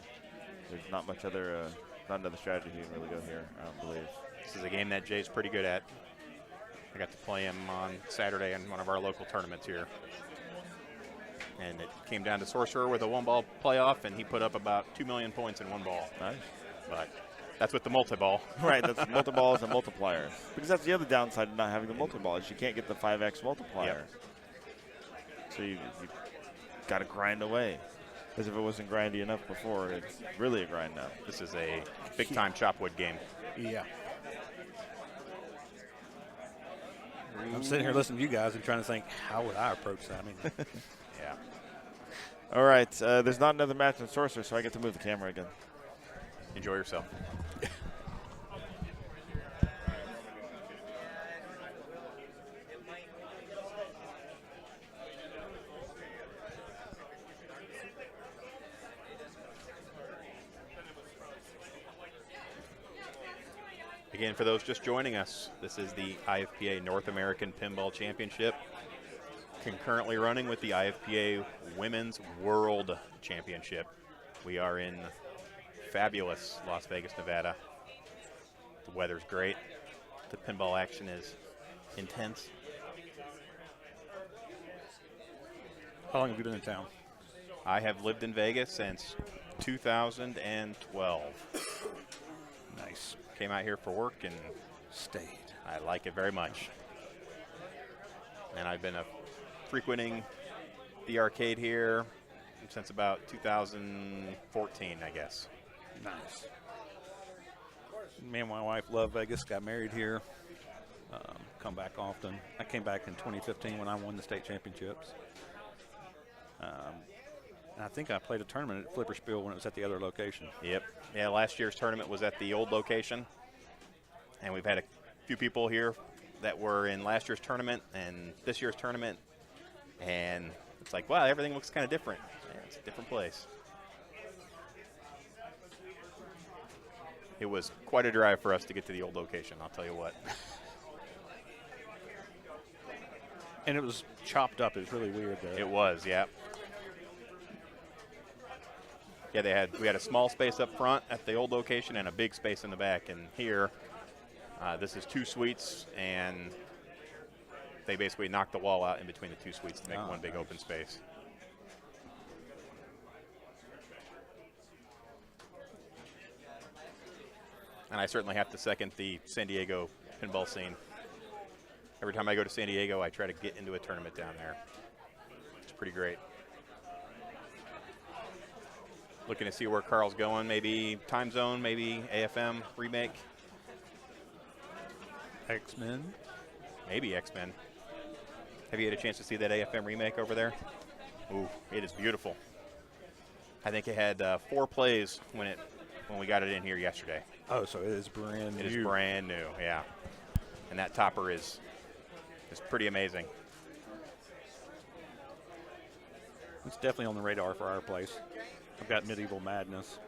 There's not much other not another strategy you can really go here, I don't believe. This is a game that Jay's pretty good at. I got to play him on Saturday in one of our local tournaments here. And it came down to Sorcerer with a one-ball playoff, and he put up about 2 million points in one ball. Nice. But that's with the multi-ball. Right, that's multi-balls and multipliers. Because that's the other downside of not having the multi-ball is you can't get the 5x multiplier. Yep. So you got to grind away. As if it wasn't grindy enough before, it's really a grind now. This is a big-time chopwood game. Yeah. I'm sitting here listening to you guys and trying to think, how would I approach that? I mean, Yeah. All right, there's not another match in Sorcerer, so I get to move the camera again. Enjoy yourself. Again, for those just joining us, this is the IFPA North American Pinball Championship, concurrently running with the IFPA Women's World Championship. We are in fabulous Las Vegas, Nevada. The weather's great. The pinball action is intense. how long have you been in town? I have lived in Vegas since 2012. Nice. Came out here for work and Stayed. I like it very much. And I've been frequenting the arcade here since about 2014, I guess. Nice. Me and my wife love Vegas, got married here, come back often. I came back in 2015 when I won the state championships. And I think I played a tournament at Flipperspiel when it was at the other location. Yep. Yeah, last year's tournament was at the old location. And we've had a few people here that were in last year's tournament and this year's tournament. And it's like, wow, everything looks kind of different. Yeah, it's a different place. It was quite a drive for us to get to the old location, I'll tell you what. And it was chopped up. It was really weird there. It was, yeah. Yeah, we had a small space up front at the old location and a big space in the back. And here, this is 2 suites, and they basically knocked the wall out in between the 2 suites to make one big open space. And I certainly have to second the San Diego pinball scene. Every time I go to San Diego, I try to get into a tournament down there. It's pretty great. Looking to see where Carl's going. Maybe Time Zone, maybe AFM remake. X-Men. Maybe X-Men. Have you had a chance to see that AFM remake over there? Ooh, it is beautiful. I think it had 4 plays when we got it in here yesterday. Oh, so it is brand new. It is brand new, yeah. And that topper is pretty amazing. It's definitely on the radar for our place. I've got Medieval Madness,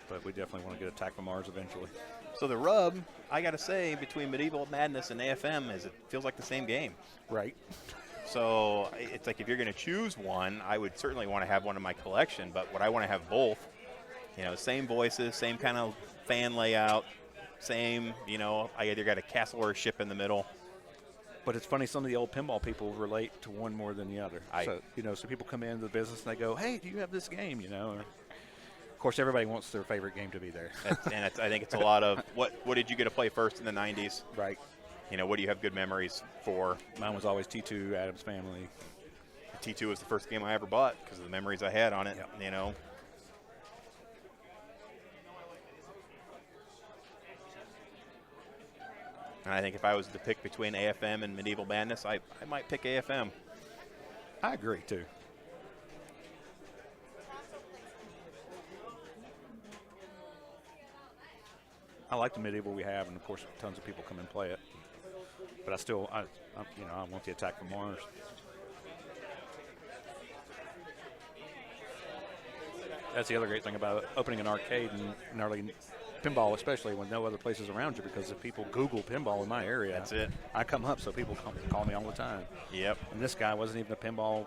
but we definitely want to get Attack from Mars eventually. So the rub, I got to say, between Medieval Madness and AFM is it feels like the same game. Right. So it's like if you're going to choose one, I would certainly want to have one in my collection, but would I want to have both? You know, same voices, same kind of fan layout, same, you know, I either got a castle or a ship in the middle. But it's funny, some of the old pinball people relate to one more than the other. So people come into the business and they go, hey, do you have this game, you know? Of course, everybody wants their favorite game to be there. I think it's a lot of, what did you get to play first in the 90s? Right. You know, what do you have good memories for? Mine was always T2, Addams Family. T2 was the first game I ever bought because of the memories I had on it, you know. And I think if I was to pick between AFM and Medieval Madness, I might pick AFM. I agree, too. I like the Medieval we have, and of course, tons of people come and play it. But I want the Attack from Mars. That's the other great thing about opening an arcade in early pinball, especially when no other places around you, because if people Google pinball in my area, that's it. I come up, so people call me all the time. Yep. And this guy wasn't even a pinball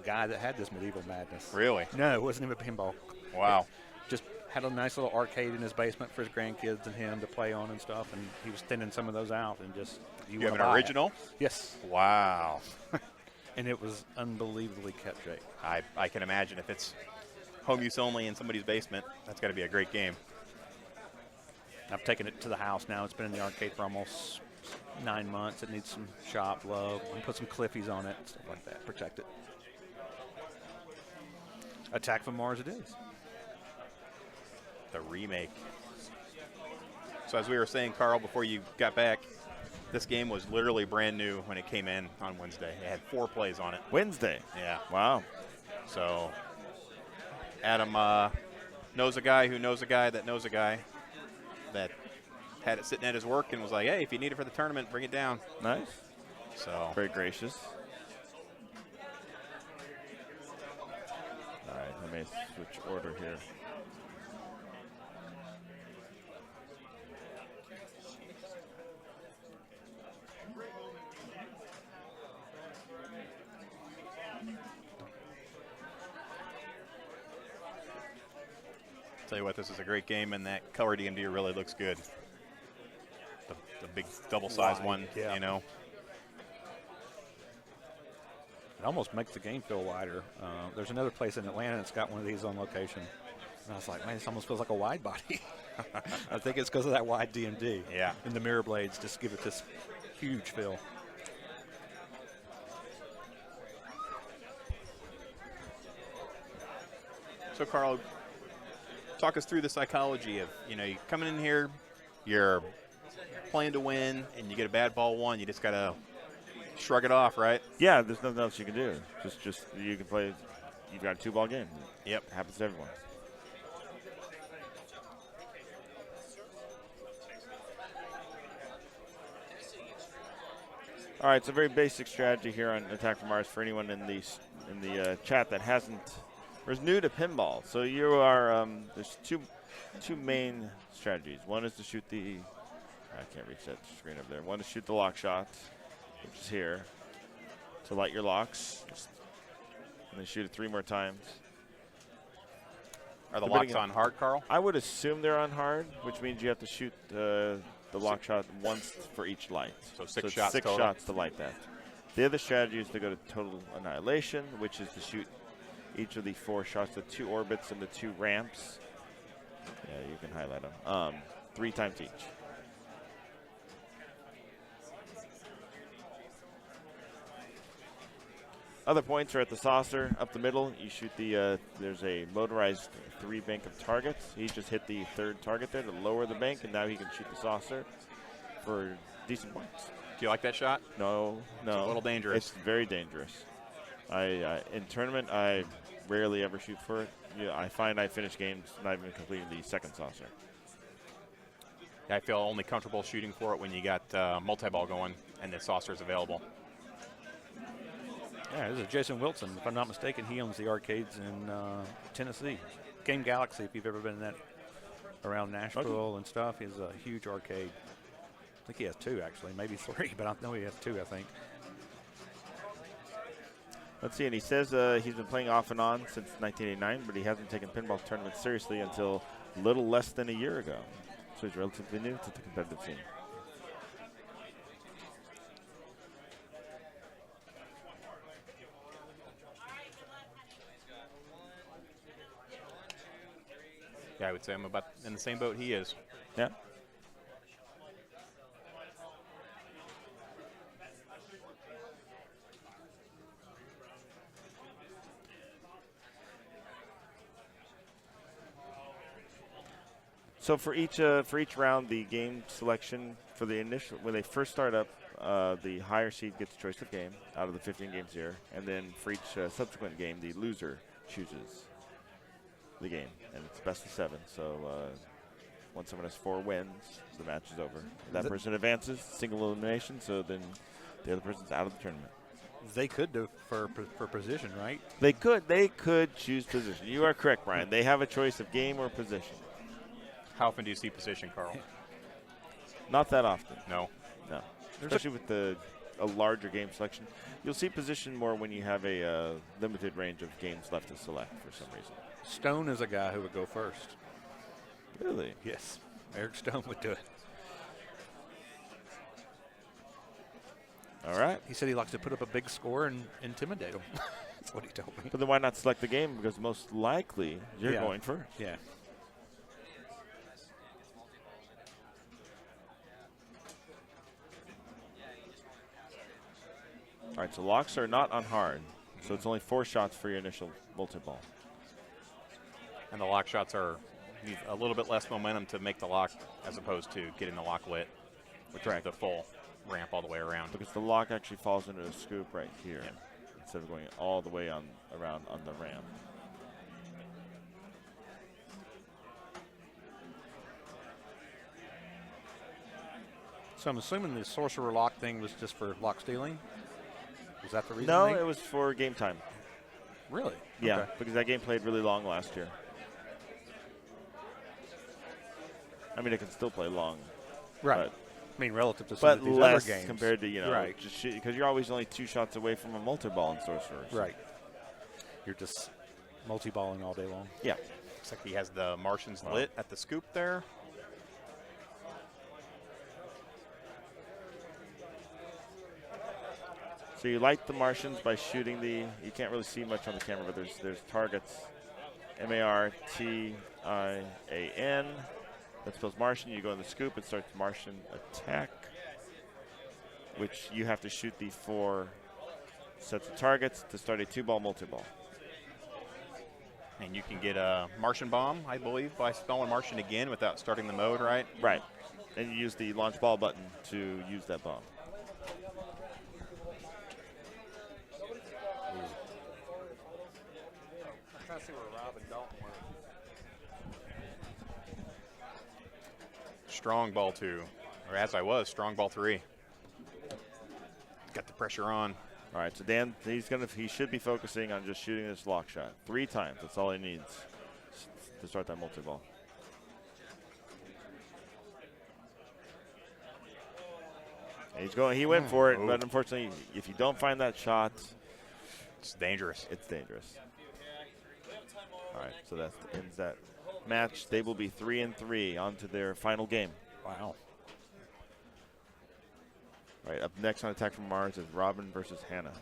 guy that had this Medieval Madness. Really? No, it wasn't even a pinball. Wow. just had a nice little arcade in his basement for his grandkids and him to play on and stuff, and he was thinning some of those out and just you have an original? Yes. Wow. And it was unbelievably kept shape. I can imagine if it's home use only in somebody's basement, that's got to be a great game. I've taken it to the house now. It's been in the arcade for almost 9 months. It needs some shop love. And put some Cliffies on it, stuff like that. Protect it. Attack from Mars it is. The remake. So as we were saying, Carl, before you got back, this game was literally brand new when it came in on Wednesday. It had 4 plays on it. Wednesday? Yeah. Wow. So Adam knows a guy who knows a guy that knows a guy that had it sitting at his work and was like, hey, if you need it for the tournament, bring it down. Nice. So very gracious. All right, let me switch order here. Tell you what, this is a great game, and that color DMD really looks good. The big double-sized one, yeah. you know. It almost makes the game feel wider. There's another place in Atlanta that's got one of these on location. And I was like, man, this almost feels like a wide body. I think it's because of that wide DMD. Yeah. And the mirror blades just give it this huge feel. So, Carl, talk us through the psychology of, you know, you coming in here, you're playing to win, and you get a bad ball one, you just got to shrug it off, right? Yeah, there's nothing else you can do. Just you can play. You've got a 2-ball game. Yep. It happens to everyone. All right, so very basic strategy here on Attack from Mars for anyone in the chat that hasn't or is new to pinball. So you are there's two main strategies. One is to shoot the I can't reach that screen up there. One is shoot the lock shot, which is here, to light your locks, and then shoot it 3 more times. Are the locks on hard, Carl? I would assume they're on hard, which means you have to shoot the lock shot once for each light. So 6 shots 6 total. shots to light that. The other strategy is to go to total annihilation, which is to shoot each of the 4 shots, the 2 orbits and the 2 ramps. Yeah, you can highlight them. 3 times each. Other points are at the saucer, up the middle. You shoot the, there's a motorized 3 bank of targets. He just hit the 3rd target there to lower the bank, and now he can shoot the saucer for decent points. Do you like that shot? No. It's a little dangerous. It's very dangerous. In tournament, I rarely ever shoot for it. Yeah, I find I finish games not even completing the 2nd saucer. I feel only comfortable shooting for it when you got multi-ball going and the saucer's available. Yeah, this is Jason Wilson. If I'm not mistaken, he owns the arcades in Tennessee. Game Galaxy, if you've ever been in that around Nashville and stuff, is a huge arcade. I think he has 2, actually, maybe 3, but I know he has 2, I think. Let's see, and he says he's been playing off and on since 1989, but he hasn't taken pinball tournaments seriously until a little less than a year ago. So he's relatively new to the competitive scene. Yeah, I would say I'm about in the same boat he is. Yeah. So for each round, the game selection for the initial when they first start up, the higher seed gets choice of game out of the 15 games here, and then for each subsequent game, the loser chooses the game, and it's best of 7. So once someone has 4 wins, the match is over. That person advances, single elimination. So then the other person's out of the tournament. They could do for position, right? They could choose position. You are correct, Brian. They have a choice of game or position. How often do you see position, Carl? Not that often. No. Especially with a larger game selection. You'll see position more when you have a limited range of games left to select for some reason. Stone is a guy who would go first. Really? Yes. Eric Stone would do it. All right. He said he likes to put up a big score and intimidate them. That's what he told me. But then why not select the game? Because most likely you're going first. Yeah. All right, so locks are not on hard. So it's only 4 shots for your initial multi-ball. And the lock shots are need a little bit less momentum to make the lock as opposed to getting the lock lit, which is the full ramp all the way around. Because the lock actually falls into a scoop right here instead of going all the way around on the ramp. So I'm assuming the Sorcerer lock thing was just for lock stealing? Was that the reason? No, it was for game time. Really? Yeah, Okay. because that game played really long last year. I mean, it can still play long. Right. I mean, relative to some but of these less other games. compared to, right. just because you're always only 2 shots away from a multi-ball in Sorcerer. So. Right. You're just multi-balling all day long. Yeah. Looks like he has the Martians lit at the scoop there. So you light the Martians by shooting the, you can't really see much on the camera, but there's targets, M-A-R-T-I-A-N. That spells Martian. You go in the scoop, it starts Martian attack, which you have to shoot the 4 sets of targets to start a 2-ball multi-ball. And you can get a Martian bomb, I believe, by spelling Martian again without starting the mode, right? Right. And you use the launch ball button to use that bomb. Strong ball 2, or as I was, strong ball 3. Got the pressure on. All right, so Dan, he should be focusing on just shooting this lock shot 3 times. That's all he needs to start that multi-ball. And he's going. He went for it, but unfortunately, if you don't find that shot, it's dangerous. It's dangerous. All right, so that ends that match. They will be 3-3 on to their final game. Wow. All right, up next on Attack from Mars is Robin versus Hannah.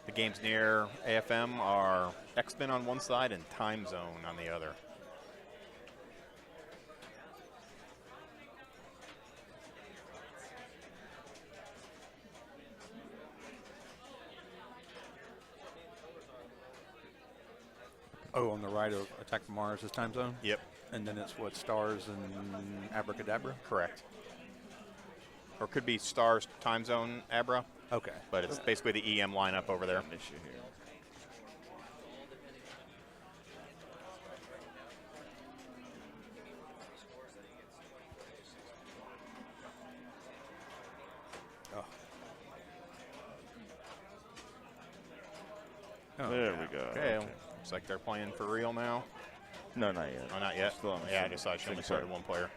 The games near AFM are X-Men on one side and Time Zone on the other. Oh, on the right of Attack from Mars is Time Zone? Yep. And then it's what, Stars and Abracadabra? Correct. Or it could be Stars, Time Zone, Abra. Okay. But it's basically the EM lineup over there. Issue here. There we go. Okay. Looks like they're playing for real now. No, not yet. Oh, not yet? Still on the Yeah, I same- just saw she same only started card. one player.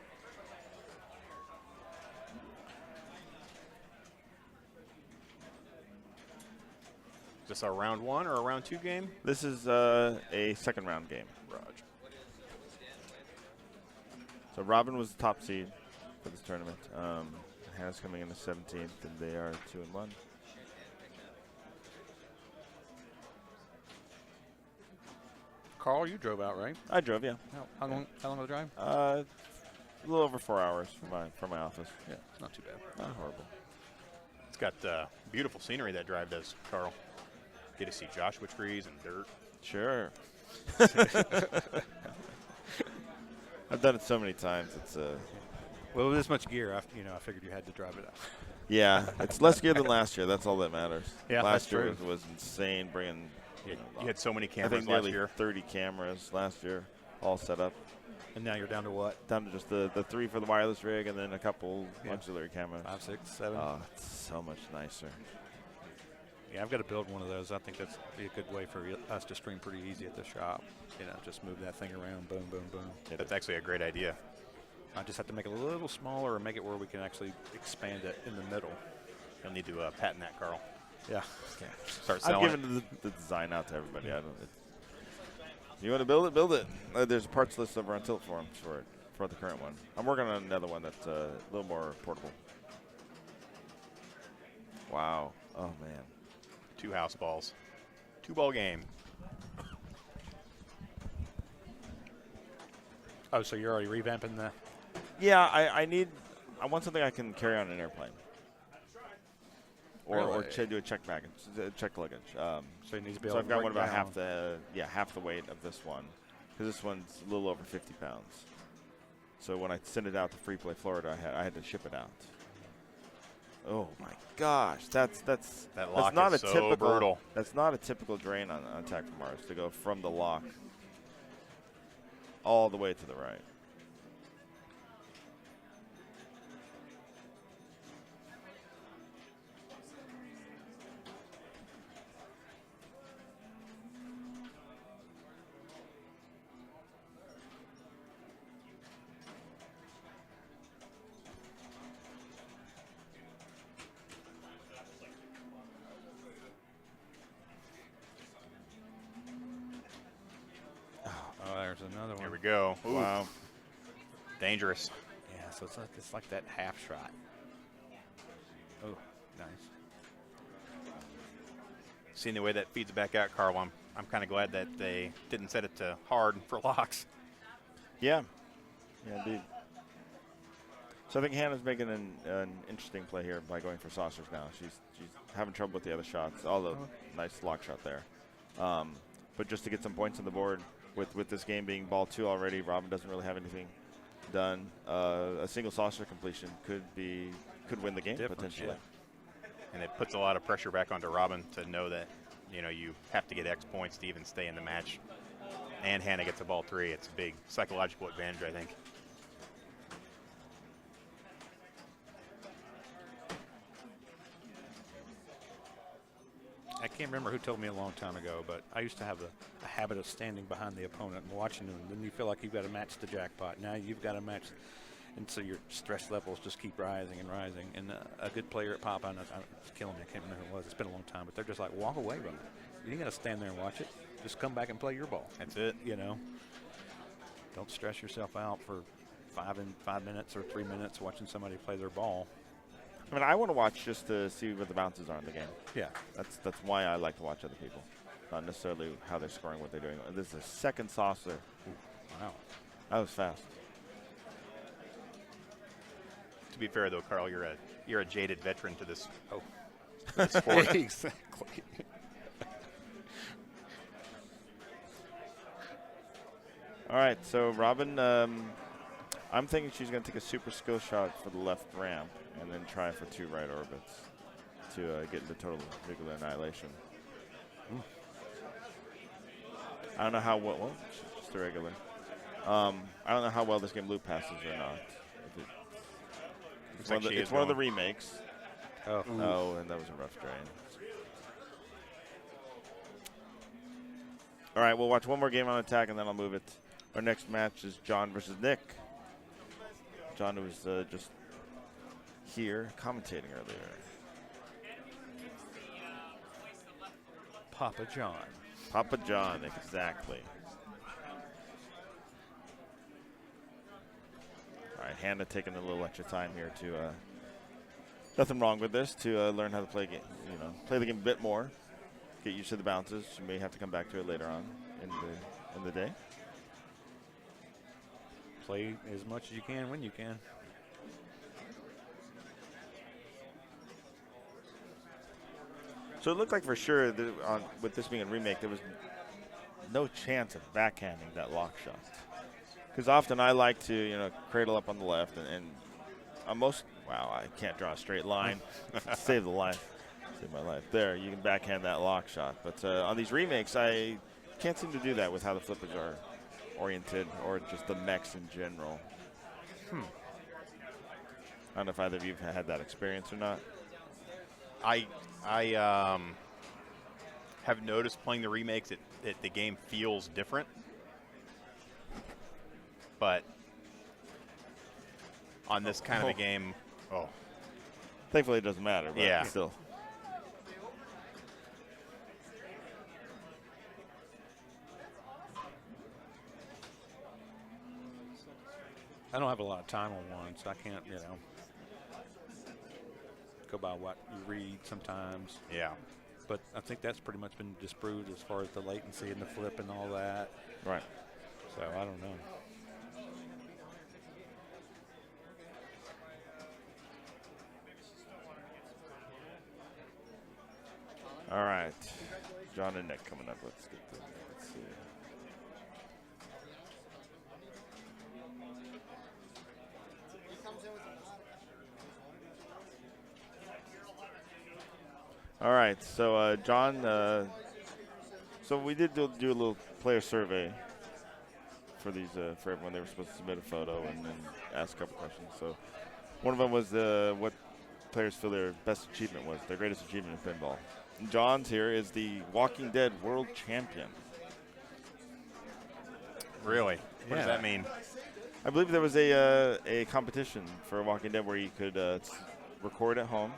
Is this a round 1 or a round 2 game? This is a second round game. Roger. So Robin was the top seed for this tournament. Hannah's coming in the 17th, and they are 2-1. Carl, you drove out, right? I drove, yeah. How long of the drive? A little over 4 hours from my office. Yeah, not too bad. Not horrible. It's got beautiful scenery that drive does, Carl. Get to see Joshua trees and dirt. Sure. I've done it so many times. It's Well, with this much gear, I figured you had to drive it out. yeah, it's less gear than last year. That's all that matters. Yeah, last that's year true. was insane. Bringing You had so many I cameras think last nearly year. 30 cameras last year, all set up. And now you're down to what? Down to just the 3 for the wireless rig, and then a couple auxiliary cameras. 5, 6, 7. Oh, it's so much nicer. Yeah, I've got to build one of those. I think that's be a good way for us to stream pretty easy at the shop. Just move that thing around, boom, boom, boom. That's actually a great idea. I just have to make it a little smaller or make it where we can actually expand it in the middle. You'll need to patent that, Carl. Yeah. Start I've selling given the design out to everybody. You want to build it? Build it. There's a parts list over on Tilt Forums for the current one. I'm working on another one that's a little more portable. Wow. Oh, man. 2 house balls. 2-ball game. Oh, so you're already revamping the... Yeah, I want something I can carry on an airplane. Or Really? do a check baggage, check luggage. So you need to be able So I've to got break one about down. half the weight of this one, because this one's a little over 50 pounds. So when I sent it out to Free Play Florida, I had to ship it out. Oh my gosh, that's lock not is a so typical brutal. That's not a typical drain on Attack from Mars to go from the lock all the way to the right. Oh, there's another one. Here we go. Ooh. Wow. Dangerous. Yeah, so it's like that half shot. Oh, nice. Seeing the way that feeds back out, Carl, I'm kind of glad that they didn't set it to hard for locks. Yeah, indeed. So I think Hannah's making an interesting play here by going for saucers now. She's having trouble with the other shots, although nice lock shot there. But just to get some points on the board, with this game being ball 2 already, Robin doesn't really have anything done. A single saucer completion could win the game potentially. Yeah. And it puts a lot of pressure back onto Robin to know that you have to get X points to even stay in the match. And Hannah gets a ball 3. It's a big psychological advantage, I think. I can't remember who told me a long time ago, but I used to have a habit of standing behind the opponent and watching them. Then you feel like you've got to match the jackpot. Now you've got to match, and so your stress levels just keep rising and rising. And a good player at Pop, it's killing me. I can't remember who it was. It's been a long time, but they're just like, walk away from it. You ain't got to stand there and watch it. Just come back and play your ball. That's it. Don't stress yourself out for 5 minutes or 3 minutes watching somebody play their ball. I mean, I want to watch just to see what the bounces are in the game. Yeah. That's why I like to watch other people, not necessarily how they're scoring, what they're doing. This is a second saucer. Ooh, wow. That was fast. To be fair, though, Carl, you're a jaded veteran to this. Sport. Exactly. All right, so Robin, I'm thinking she's going to take a super skill shot for the left ramp and then try for 2 right orbits to get into total regular annihilation. I don't know how well, just a regular. I don't know how well this game loop passes or not. It's one of the remakes. Oh, and that was a rough drain. All right, we'll watch one more game on Attack, and then I'll move it. Our next match is John versus Nick. John was just here commentating earlier. Papa John. Papa John, exactly. All right, Hannah taking a little extra time here to. Nothing wrong with this to learn how to play game. Play the game a bit more, get used to the bounces. You may have to come back to it later on in the day. Play as much as you can when you can. So it looked like for sure that with this being a remake, there was no chance of backhanding that lock shot. Because often I like to, cradle up on the left and wow, I can't draw a straight line. Save the life. Save my life. There, you can backhand that lock shot. But on these remakes, I can't seem to do that with how the flippers are oriented or just the mechs in general. I don't know if either of you have had that experience or not. I have noticed playing the remakes that the game feels different, but on this kind of a game, thankfully it doesn't matter. But yeah, still. I don't have a lot of time on one, so I can't, go by what you read sometimes. Yeah. But I think that's pretty much been disproved as far as the latency and the flip and all that. Right. So I don't know. All right. John and Nick coming up. Let's see. All right, so John, so we did do a little player survey for these for everyone. They were supposed to submit a photo and then ask a couple questions. So one of them was what players feel their best achievement was, their greatest achievement in pinball. And John's here is the Walking Dead World Champion. Really? What does that mean? I believe there was a competition for Walking Dead where you could record at home,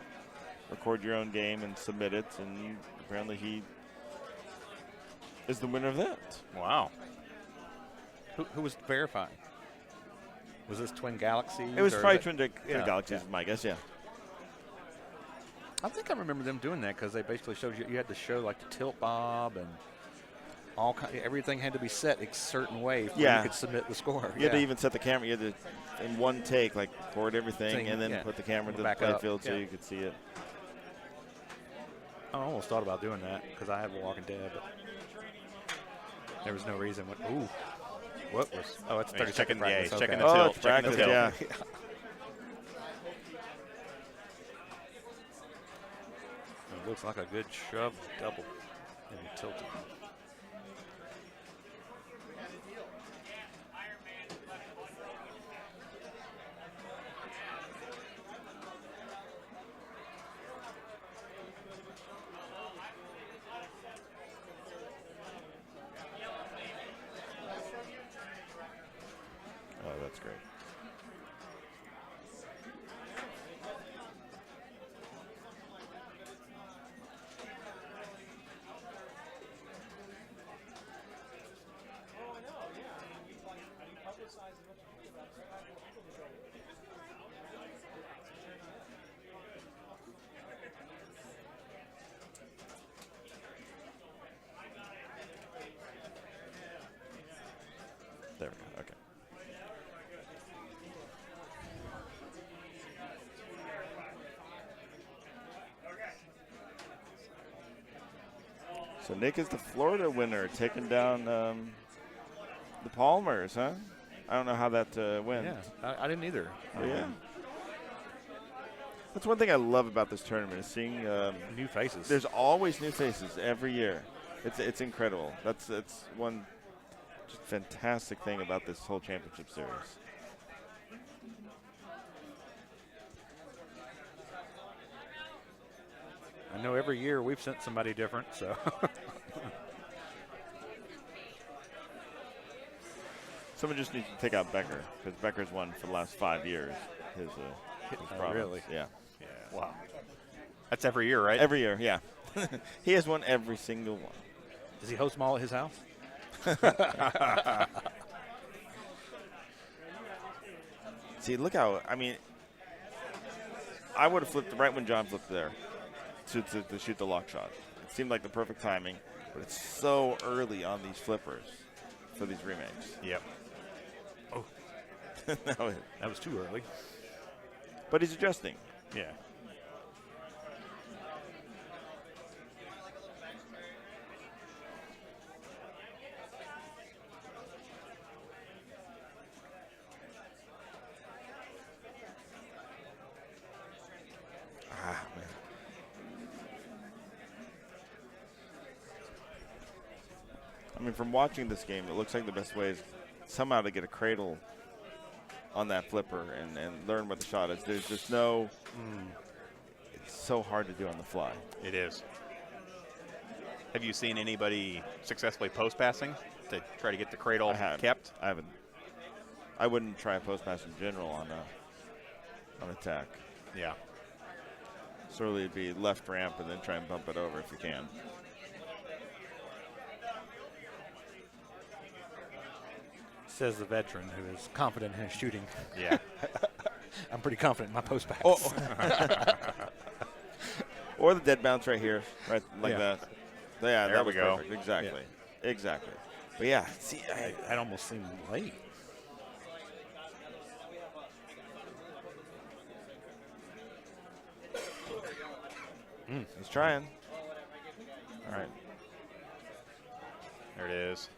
record your own game and submit it, and apparently he is the winner of that. Wow. Who was verifying? Was this Twin Galaxies? It was probably Twin Galaxies, my guess, yeah. I think I remember them doing that because they basically showed you had to show like the tilt bob and everything had to be set a certain way before you could submit the score. You had to even set the camera. You had to, in one take, like record everything and then put the camera to the playfield so you could see it. I almost thought about doing that because I had Walking Dead, but there was no reason. Ooh, what was? Oh, it's 30-second practice. Yeah, checking okay. the tilt. It's practice, yeah. It looks like a good shove double and tilted. Oh, that's great. There we go. Okay. So Nick is the Florida winner, taking down the Palmers, huh? I don't know how that went. Yeah, I didn't either. Yeah. That's one thing I love about this tournament is seeing new faces. There's always new faces every year. It's incredible. That's one just fantastic thing about this whole championship series. I know every year we've sent somebody different, so. Someone just needs to take out Becker because Becker's won for the last 5 years. His province. Really? Yeah. Wow. That's every year, right? Every year, yeah. He has won every single one. Does he host them all at his house? See, look how, I mean, I would have flipped right when John flipped there to shoot the lock shot. It seemed like the perfect timing, but it's so early on these flippers for these remakes. Yep. Oh, No, that was too early. but he's adjusting. Yeah. Ah, man. I mean, from watching this game, it looks like the best way is somehow to get a cradle on that flipper and learn what the shot is. There's just no. It's so hard to do on the fly. It is. Have you seen anybody successfully post passing to try to get the cradle kept? I haven't. I wouldn't try a post pass in general on attack. Yeah. Certainly it'd be left ramp and then try and bump it over if you can. Says the veteran who is confident in his shooting. Yeah. I'm pretty confident in my post pass. Oh. Or the dead bounce right here, right like that. Yeah, there that we was go. Perfect. Exactly. Yeah. Exactly. But yeah, see, that almost seemed late. He's trying. All right. There it is.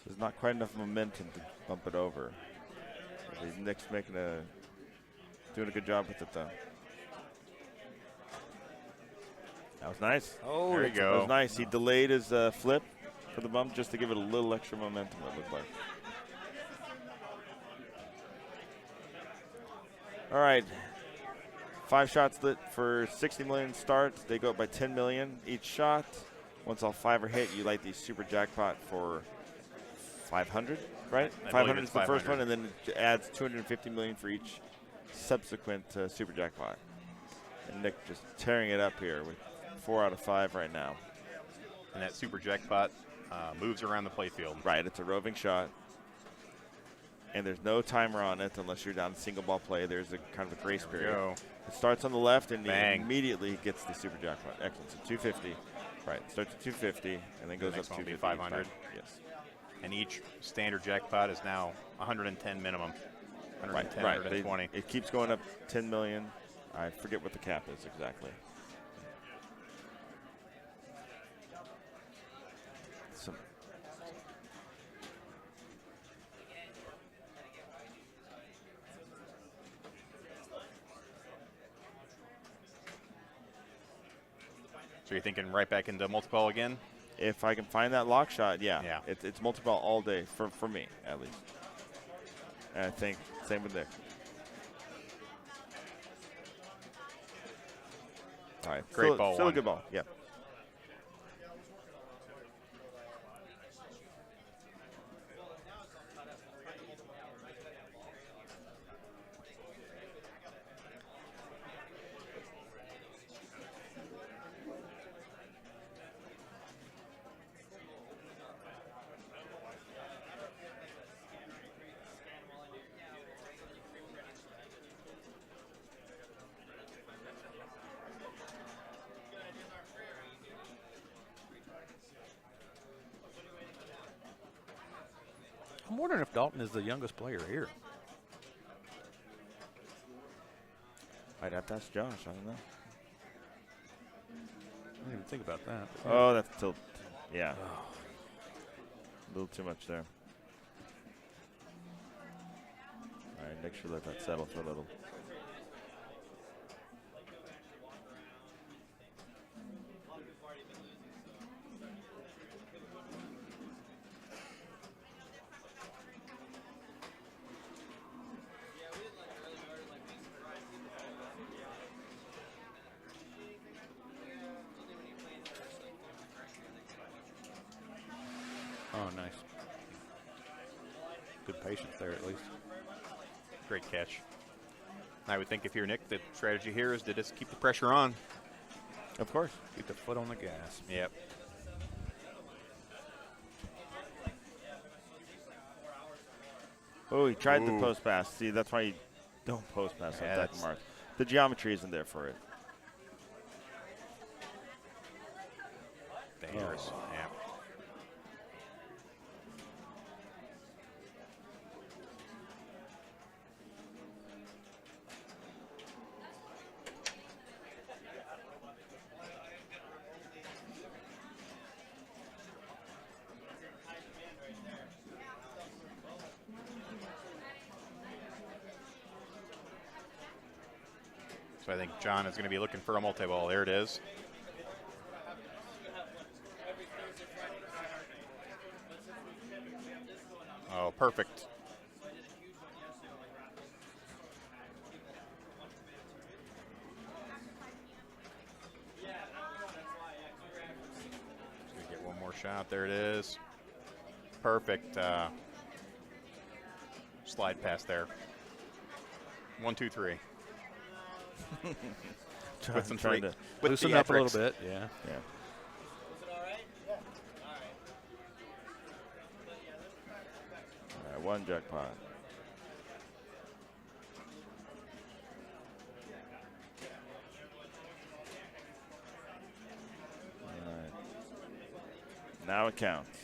There's not quite enough momentum to bump it over. Nick's doing a good job with it though. That was nice. Oh, there you go. That was nice. He delayed his flip for the bump just to give it a little extra momentum, it looked like. All right. 5 shots lit for 60 million starts. They go up by 10 million each shot. Once all 5 are hit, you light the super jackpot for 500, right? 500 is the first one, and then it adds 250 million for each subsequent super jackpot. And Nick just tearing it up here with 4 out of 5 right now. And that super jackpot moves around the playfield. Right, it's a roving shot. And there's no timer on it unless you're down single ball play. There's a kind of a grace period. Go. It starts on the left and Bang. he immediately gets the super jackpot. Excellent. So 250. Right, starts at 250 and then goes up to 250. 500. Yes. And each standard jackpot is now 110 minimum. 110, Right. 120. It keeps going up 10 million. I forget what the cap is exactly. Some So you're thinking right back into multi-ball again? If I can find that lock shot, yeah. Yeah. It's multi-ball all day, for me, at least. And I think same with Nick. All right. Great ball. Still a good ball, yeah. I'm wondering if Dalton is the youngest player here. I'd have to ask Josh. I don't know. I didn't even think about that. Oh, that's tilt. Yeah. A little too much there. All right, Nick should let that settle for a little. Oh, nice. Good patience there, at least. Great catch. I would think if you're Nick, the strategy here is to just keep the pressure on. Of course. Keep the foot on the gas. Yep. Oh, he tried the post pass. See, that's why you don't post pass on that mark. The geometry isn't there for it. Dangerous. Yeah. So I think John is going to be looking for a multi-ball. There it is. Oh, perfect. Just going to get one more shot. There it is. Perfect. Slide pass there. 1, 2, 3. With some trying freak. to With loosen up a little theatrics. bit. Yeah. Yeah. All right, one jackpot. All right. Now it counts.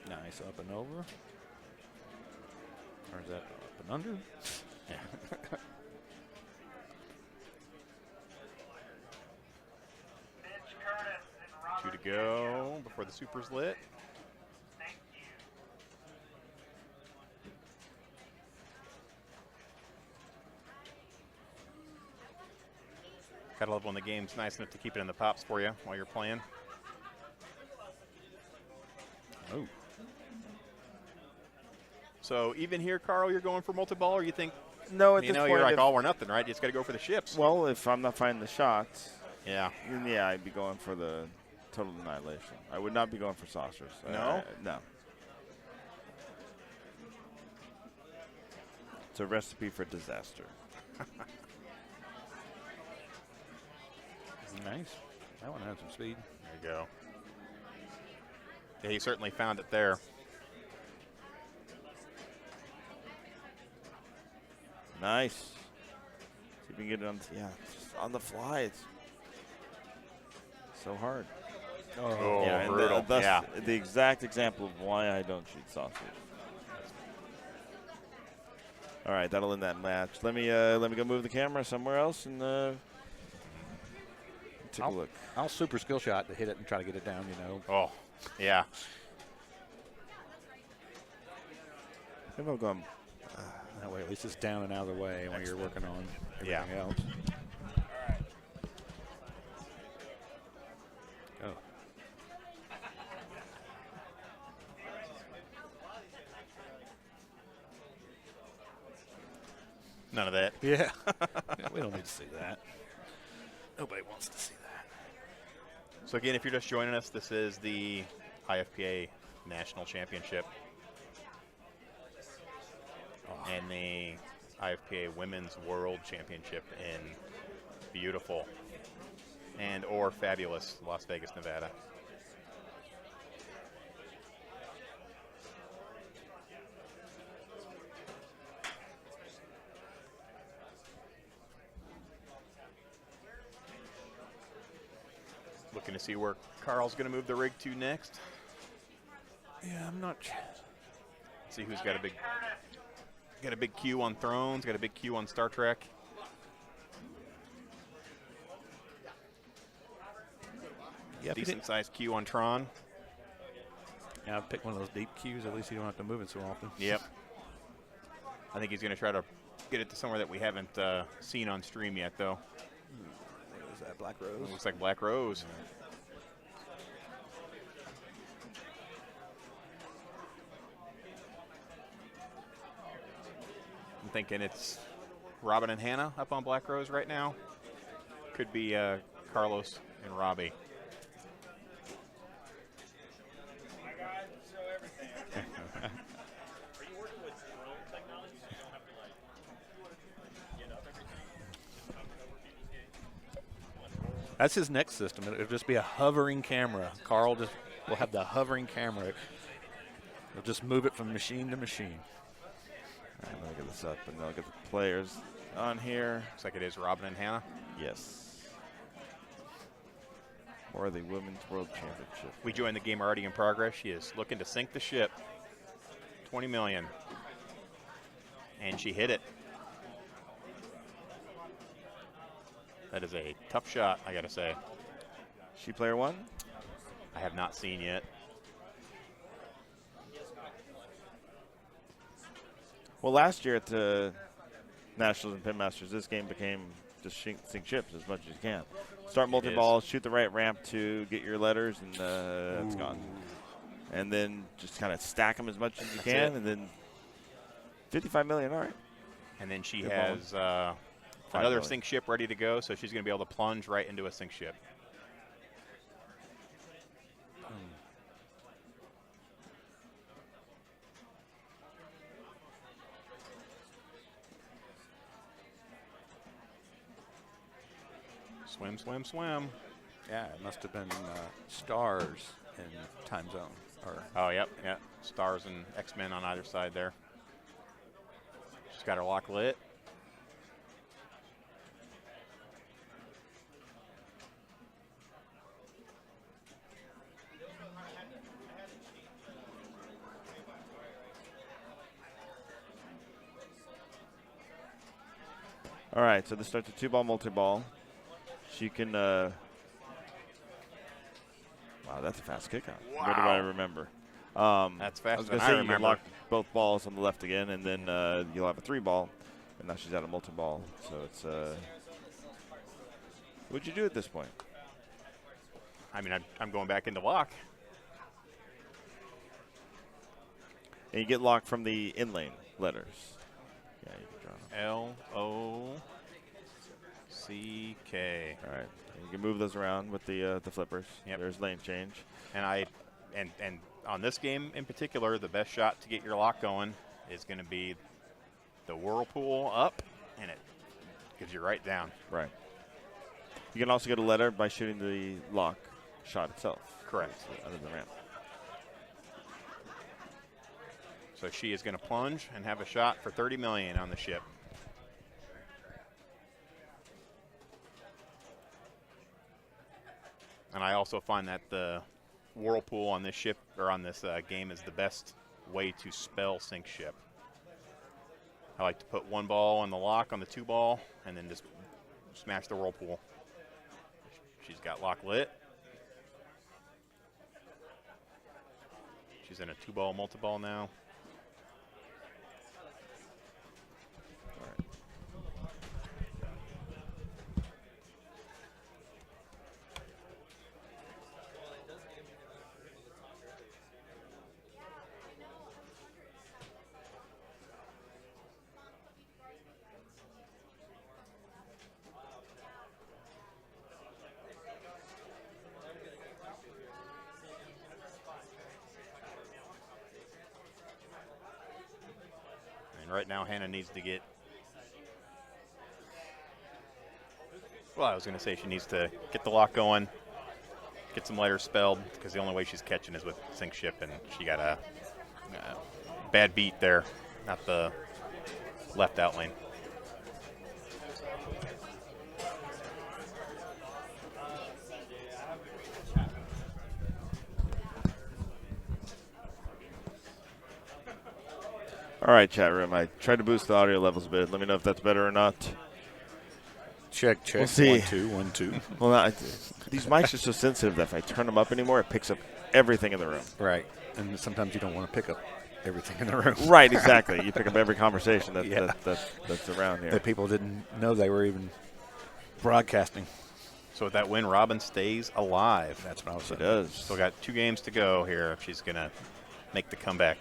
Nice up and over. Or is that up and under? Yeah. 2 to go before the super's lit. Gotta love when the game's nice enough to keep it in the pops for you while you're playing. Oh. So even here, Carl, you're going for multi-ball, or you think, No, at you this know, point, you're like if- all or nothing, right? You just got to go for the ships. Well, if I'm not finding the shots, Yeah. then yeah, I'd be going for the total annihilation. I would not be going for saucers. No? No. It's a recipe for disaster. Nice. That one had some speed. There you go. Yeah, he certainly found it there. Nice. See if we can get it on. Yeah, just on the fly. It's so hard. Oh, yeah, and brutal. thus Yeah. the exact example of why I don't shoot saucers. All right, that'll end that match. Let me go move the camera somewhere else and take a look. I'll super skill shot to hit it and try to get it down, you know. Oh, yeah. Maybe I'll go. That way at least it's down and out of the way when you're working on everything else. Go. None of that. Yeah. Yeah, we don't need to see that. Nobody wants to see that. So again, if you're just joining us, this is the IFPA National Championship and the IFPA Women's World Championship in beautiful and or fabulous Las Vegas, Nevada. Looking to see where Carl's going to move the rig to next. Yeah, I'm not. See who's got a big queue on Thrones, got a big queue on Star Trek. Yeah, Decent sized queue on Tron. Yeah, pick one of those deep queues. At least you don't have to move it so often. Yep. I think he's going to try to get it to somewhere that we haven't seen on stream yet, though. What is that, Black Rose? It looks like Black Rose. I'm thinking it's Robin and Hannah up on Black Rose right now. Could be Carlos and Robbie. That's his next system. It'll just be a hovering camera. Carl will have the hovering camera. He'll just move it from machine to machine. All right, let me get this up, and I'll get the players on here. Looks like it is Robin and Hannah. Yes. Or the Women's World Championship. We joined the game already in progress. She is looking to sink the ship. 20 million. And she hit it. That is a tough shot, I got to say. She player one? I have not seen yet. Well, last year at the Nationals and Pin Masters, this game became just sink ships as much as you can. Start multi-ball, shoot the right ramp to get your letters, and it's gone. And then just kind of stack them as much as you can, and then 55 million, all right. And then she Good has another million. sink ship ready to go, so she's going to be able to plunge right into a sink ship. Swim, swim, swim. Yeah, it must have been stars in time zone. Oh, yep, yep. Stars and X-Men on either side there. She's got her lock lit. All right, so this starts a 2-ball multi-ball. She can. Wow, that's a fast kickout. Wow. What do I remember? That's faster I was than going to I say you remember. can lock both balls on the left again, and then you'll have a 3-ball. And now she's at a multi-ball, so it's. What'd you do at this point? I mean, I'm going back into lock. And you get locked from the in-lane letters. Yeah, you can draw them. L-O-C-K. All right. And you can move those around with the flippers. Yep. There's lane change. And and on this game in particular, the best shot to get your lock going is going to be the whirlpool up, and it gives you right down. Right. You can also get a letter by shooting the lock shot itself. Correct. Under the ramp. So she is going to plunge and have a shot for 30 million on the ship. And I also find that the whirlpool on this ship or on this game is the best way to spell sink ship. I like to put one ball on the lock on the 2-ball and then just smash the whirlpool. She's got lock lit. She's in a 2-ball multi-ball now. Right now, Hannah needs to get. Well, I was going to say she needs to get the lock going, get some letters spelled, because the only way she's catching is with sink ship, and she got a bad beat there, not the left out lane. All right, chat room. I tried to boost the audio levels a bit. Let me know if that's better or not. Check. We'll see. 1 2 1 2. Well, these mics are so sensitive that if I turn them up anymore, it picks up everything in the room. Right. And sometimes you don't want to pick up everything in the room. Right, exactly. You pick up every conversation that's around here. That people didn't know they were even broadcasting. So with that win, Robin stays alive. That's what I was She saying. does. Still got 2 games to go here if she's going to make the comeback.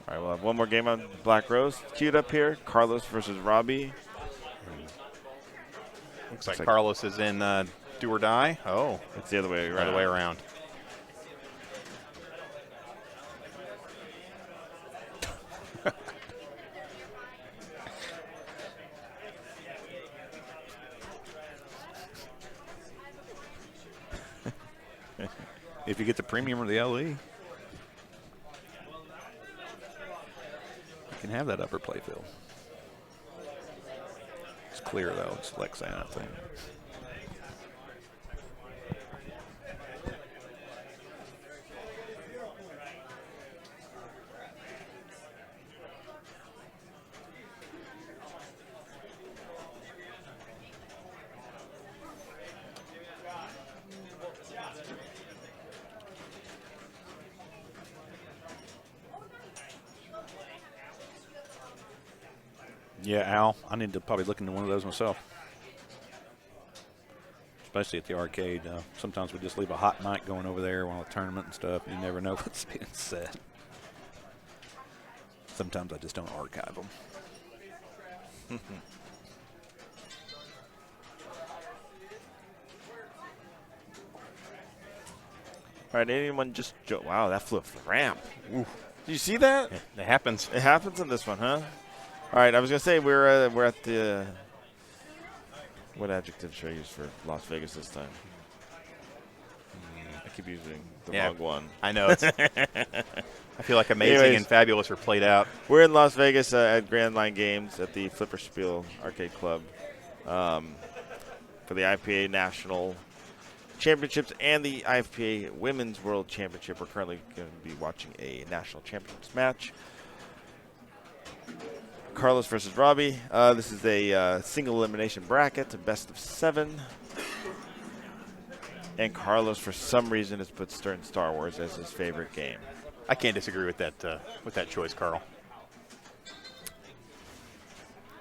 All right, we'll have one more game on Black Rose queued up here. Carlos versus Robbie. Looks like Carlos is in do or die. Oh, it's the other way around. Other way around. If you get the premium or the LE, you can have that upper playfield. It's clear though. It's Lexan, I think. Yeah, Al, I need to probably look into one of those myself. Especially at the arcade. Sometimes we just leave a hot mic going over there while a tournament and stuff. You never know what's being said. Sometimes I just don't archive them. All right, anyone just wow, that flew off the ramp. Oof. Did you see that? Yeah, it happens. It happens in this one, huh? All right, I was gonna say we're at the what adjective should I use for Las Vegas this time? I keep using the wrong one. I know. It's I feel like Amazing and Fabulous are played out. We're in Las Vegas at Grand Line Games at the Flipper Spiel Arcade Club for the IFPA National Championships and the IFPA Women's World Championship. We're currently going to be watching a national championships match. Carlos versus Robbie. This is a single elimination bracket, a best of 7. And Carlos, for some reason, has put Stern Star Wars as his favorite game. I can't disagree with that choice, Carl.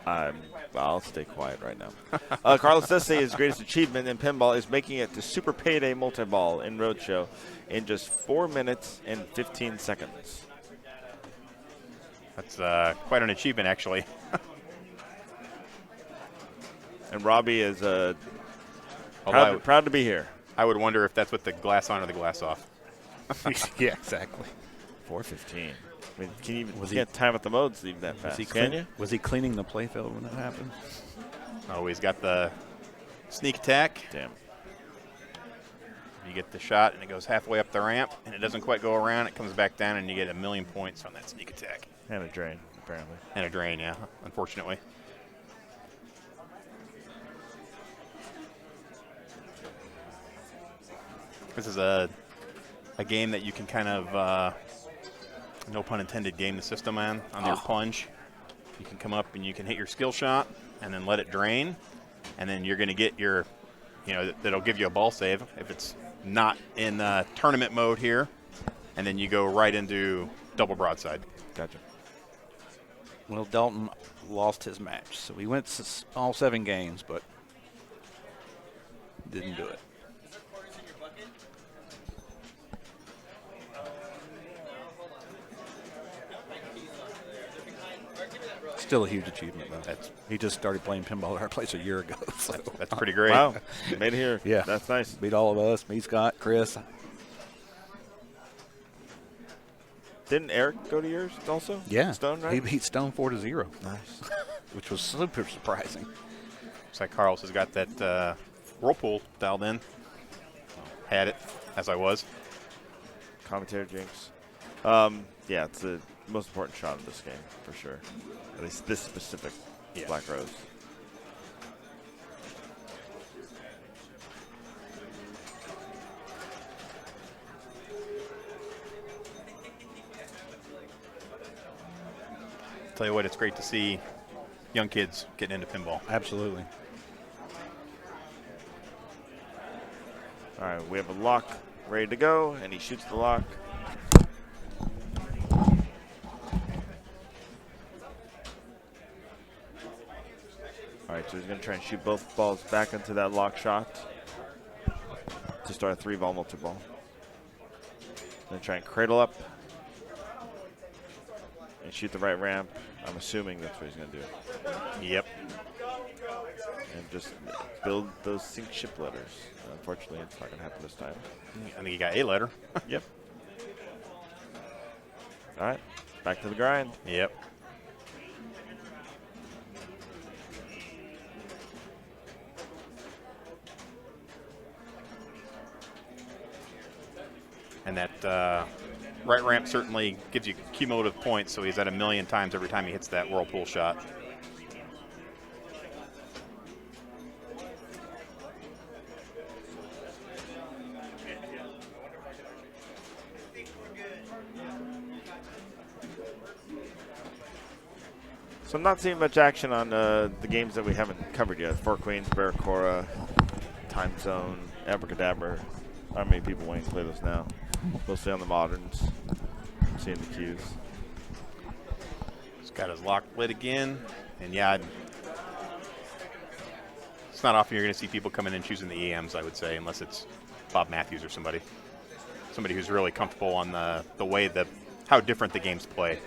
I'll stay quiet right now. Carlos does say his greatest achievement in pinball is making it to Super Payday Multi-Ball in Roadshow in just 4 minutes and 15 seconds. That's quite an achievement, actually. And Robbie is proud to be here. I would wonder if that's with the glass on or the glass off. Yeah, exactly. 4:15. I mean, can't time up the modes even that fast. Was he cleaning the playfield when that happened? Oh, he's got the sneak attack. Damn. You get the shot, and it goes halfway up the ramp, and it doesn't quite go around. It comes back down, and you get 1,000,000 points on that sneak attack. And a drain, apparently. And a drain, yeah, unfortunately. This is a game that you can kind of, no pun intended, game the system on your plunge. You can come up and you can hit your skill shot and then let it drain, and then you're going to get your, that'll give you a ball save if it's not in tournament mode here, and then you go right into double broadside. Gotcha. Well, Dalton lost his match, so he went all 7 games, but didn't do it. Still a huge achievement, though. He just started playing pinball at our place a year ago. So that's pretty great. Wow. Made it here. Yeah. That's nice. Beat all of us. Me, Scott, Chris. Didn't Eric go to yours also? Yeah. Stone, right? He beat Stone 4-0. Nice. Which was super surprising. Looks like Carlos has got that whirlpool dialed in. Had it, as I was. Commentary jinx. Yeah, it's the most important shot of this game, for sure. At least this specific Black Rose. Tell you what, it's great to see young kids getting into pinball. Absolutely. All right, we have a lock ready to go, and he shoots the lock. All right, so he's going to try and shoot both balls back into that lock shot to start a 3-ball multi-ball. Then try and cradle up and shoot the right ramp. I'm assuming that's what he's going to do. Yep. And just build those sync ship letters. Unfortunately, it's not going to happen this time. I think he got a letter. Yep. All right, back to the grind. Yep. And that right ramp certainly gives you cumulative points, so he's at 1,000,000 times every time he hits that whirlpool shot. So I'm not seeing much action on the games that we haven't covered yet. Four Queens, Barracora, Time Zone, Abracadabra. Not many people wanting to play those now. Mostly on the moderns. I'm seeing the queues. He's got his lock lit again. And yeah, it's not often you're going to see people coming in choosing the EMs, I would say, unless it's Bob Matthews or somebody. Somebody who's really comfortable on the way how different the games play.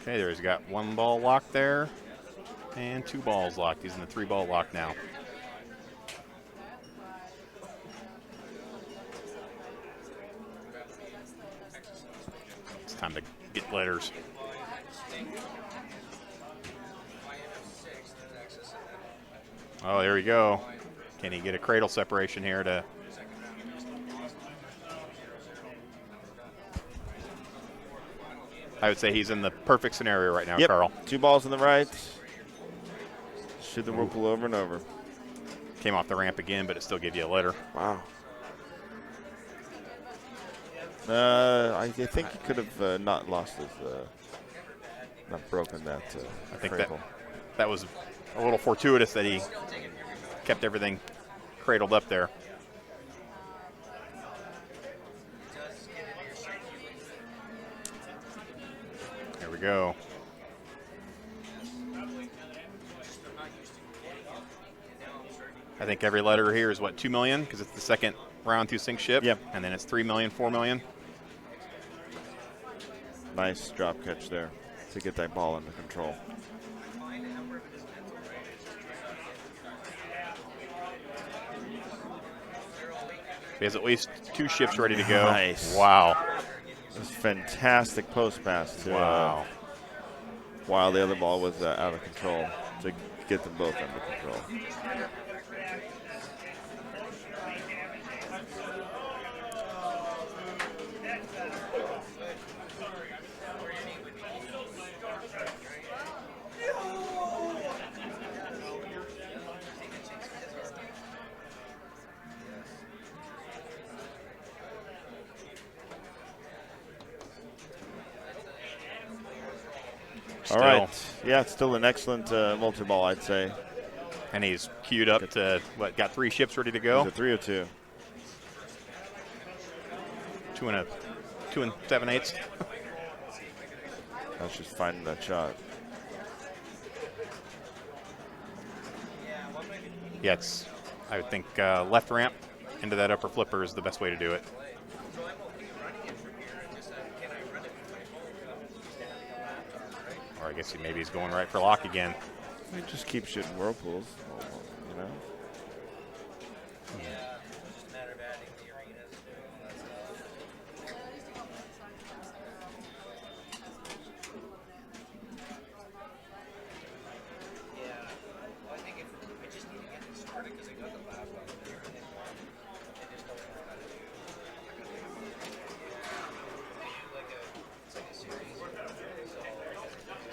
Okay, there he's got 1 ball locked there and 2 balls locked. He's in the 3-ball lock now. It's time to get letters. Oh, there we go. Can he get a cradle separation here to... I would say he's in the perfect scenario right now, Yep. Carl. 2 balls on the right. Shoot the whirlpool over and over. Came off the ramp again, but it still gave you a letter. Wow. I think he could have not lost his, not broken that. I think cradle. that was a little fortuitous that he kept everything cradled up there. There we go. I think every letter here is what, 2 million, because it's the second round through sink ship. Yep. And then it's 3 million, 4 million. Nice drop catch there to get that ball under control. He has at least 2 ships ready to go. Nice. Wow. This fantastic post pass to Wow. while the other ball was out of control to get them both under control. All right. Yeah, it's still an excellent multi-ball, I'd say. And he's queued up to, what, got 3 ships ready to go? He's a 302. 2 and 7/8. That's just finding that shot. Yeah, I would think left ramp into that upper flipper is the best way to do it. Or I guess maybe he's going right for lock again. He just keeps shooting whirlpools, you know.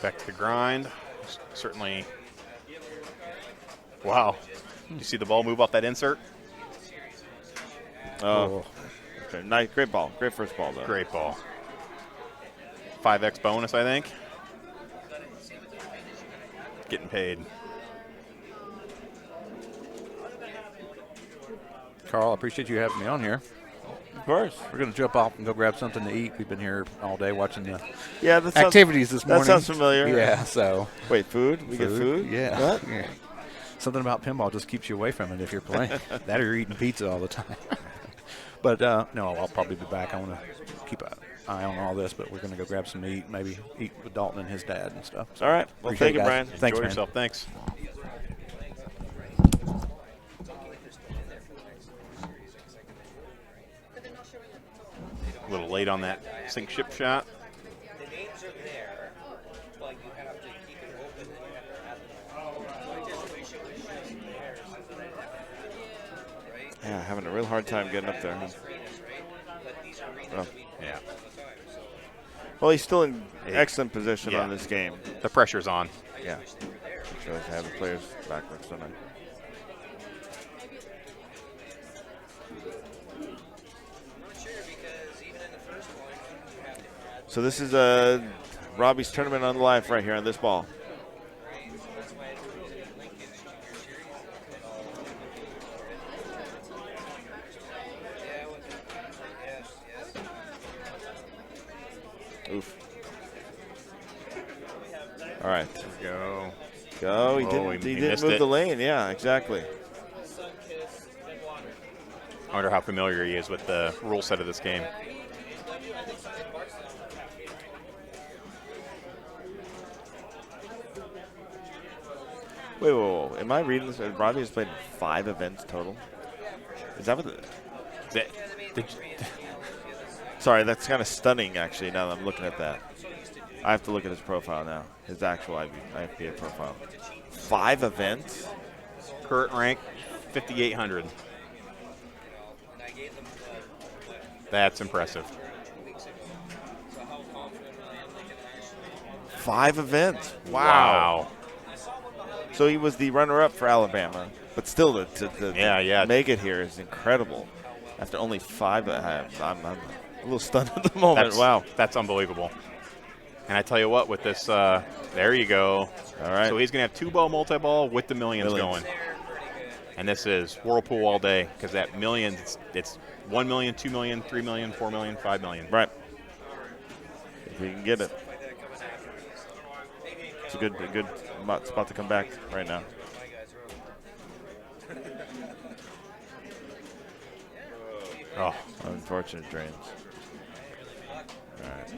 Back to the grind. Certainly. Wow. Did you see the ball move off that insert? Oh. Okay. Nice. Great ball. Great first ball, though. Great ball. 5x bonus, I think. Getting paid. Carl, I appreciate you having me on here. Of course. We're going to jump off and go grab something to eat. We've been here all day watching the that activities this morning. That sounds familiar. Yeah, so. Wait, food? We get food? Yeah. What? Yeah. Something about pinball just keeps you away from it if you're playing. That or you're eating pizza all the time. But, no, I'll probably be back. I want to keep an eye on all this, but we're going to go grab some meat, maybe eat with Dalton and his dad and stuff. So all right. Well, thank you, Brian. Thanks, Enjoy man. yourself. Thanks. A little late on that sink ship shot. Yeah, having a real hard time getting up there. Huh? Oh. Yeah. Well, he's still in excellent position on this game. The pressure's on. Yeah. Shows to have the players backwards tonight. So this is Robbie's tournament on live right here on this ball. Oof. All right. Go. Go. He didn't move the lane. Yeah, exactly. I wonder how familiar he is with the rule set of this game. Wait, whoa. Am I reading this? Robbie has played 5 events total. Is that what Sorry, that's kind of stunning, actually, now that I'm looking at that. I have to look at his profile now, his actual IFPA profile. 5 events? Current rank, 5,800. That's impressive. 5 events. Wow. So he was the runner-up for Alabama, but still to make it here is incredible. After only 5, I'm a little stunned at the moment. Wow. That's unbelievable. And I tell you what, with this, there you go. All right. So he's going to have 2-ball multi-ball with the millions going. And this is Whirlpool all day, because that millions, it's 1 million, 2 million, 3 million, 4 million, 5 million. Right. If we can get it. It's a good spot to come back right now. Oh, unfortunate drains. All right.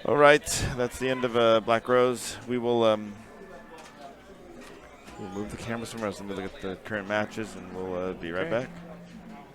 All right, that's the end of Black Rose. We will we'll move the camera somewhere else and we'll look at the current matches, and we'll be right back.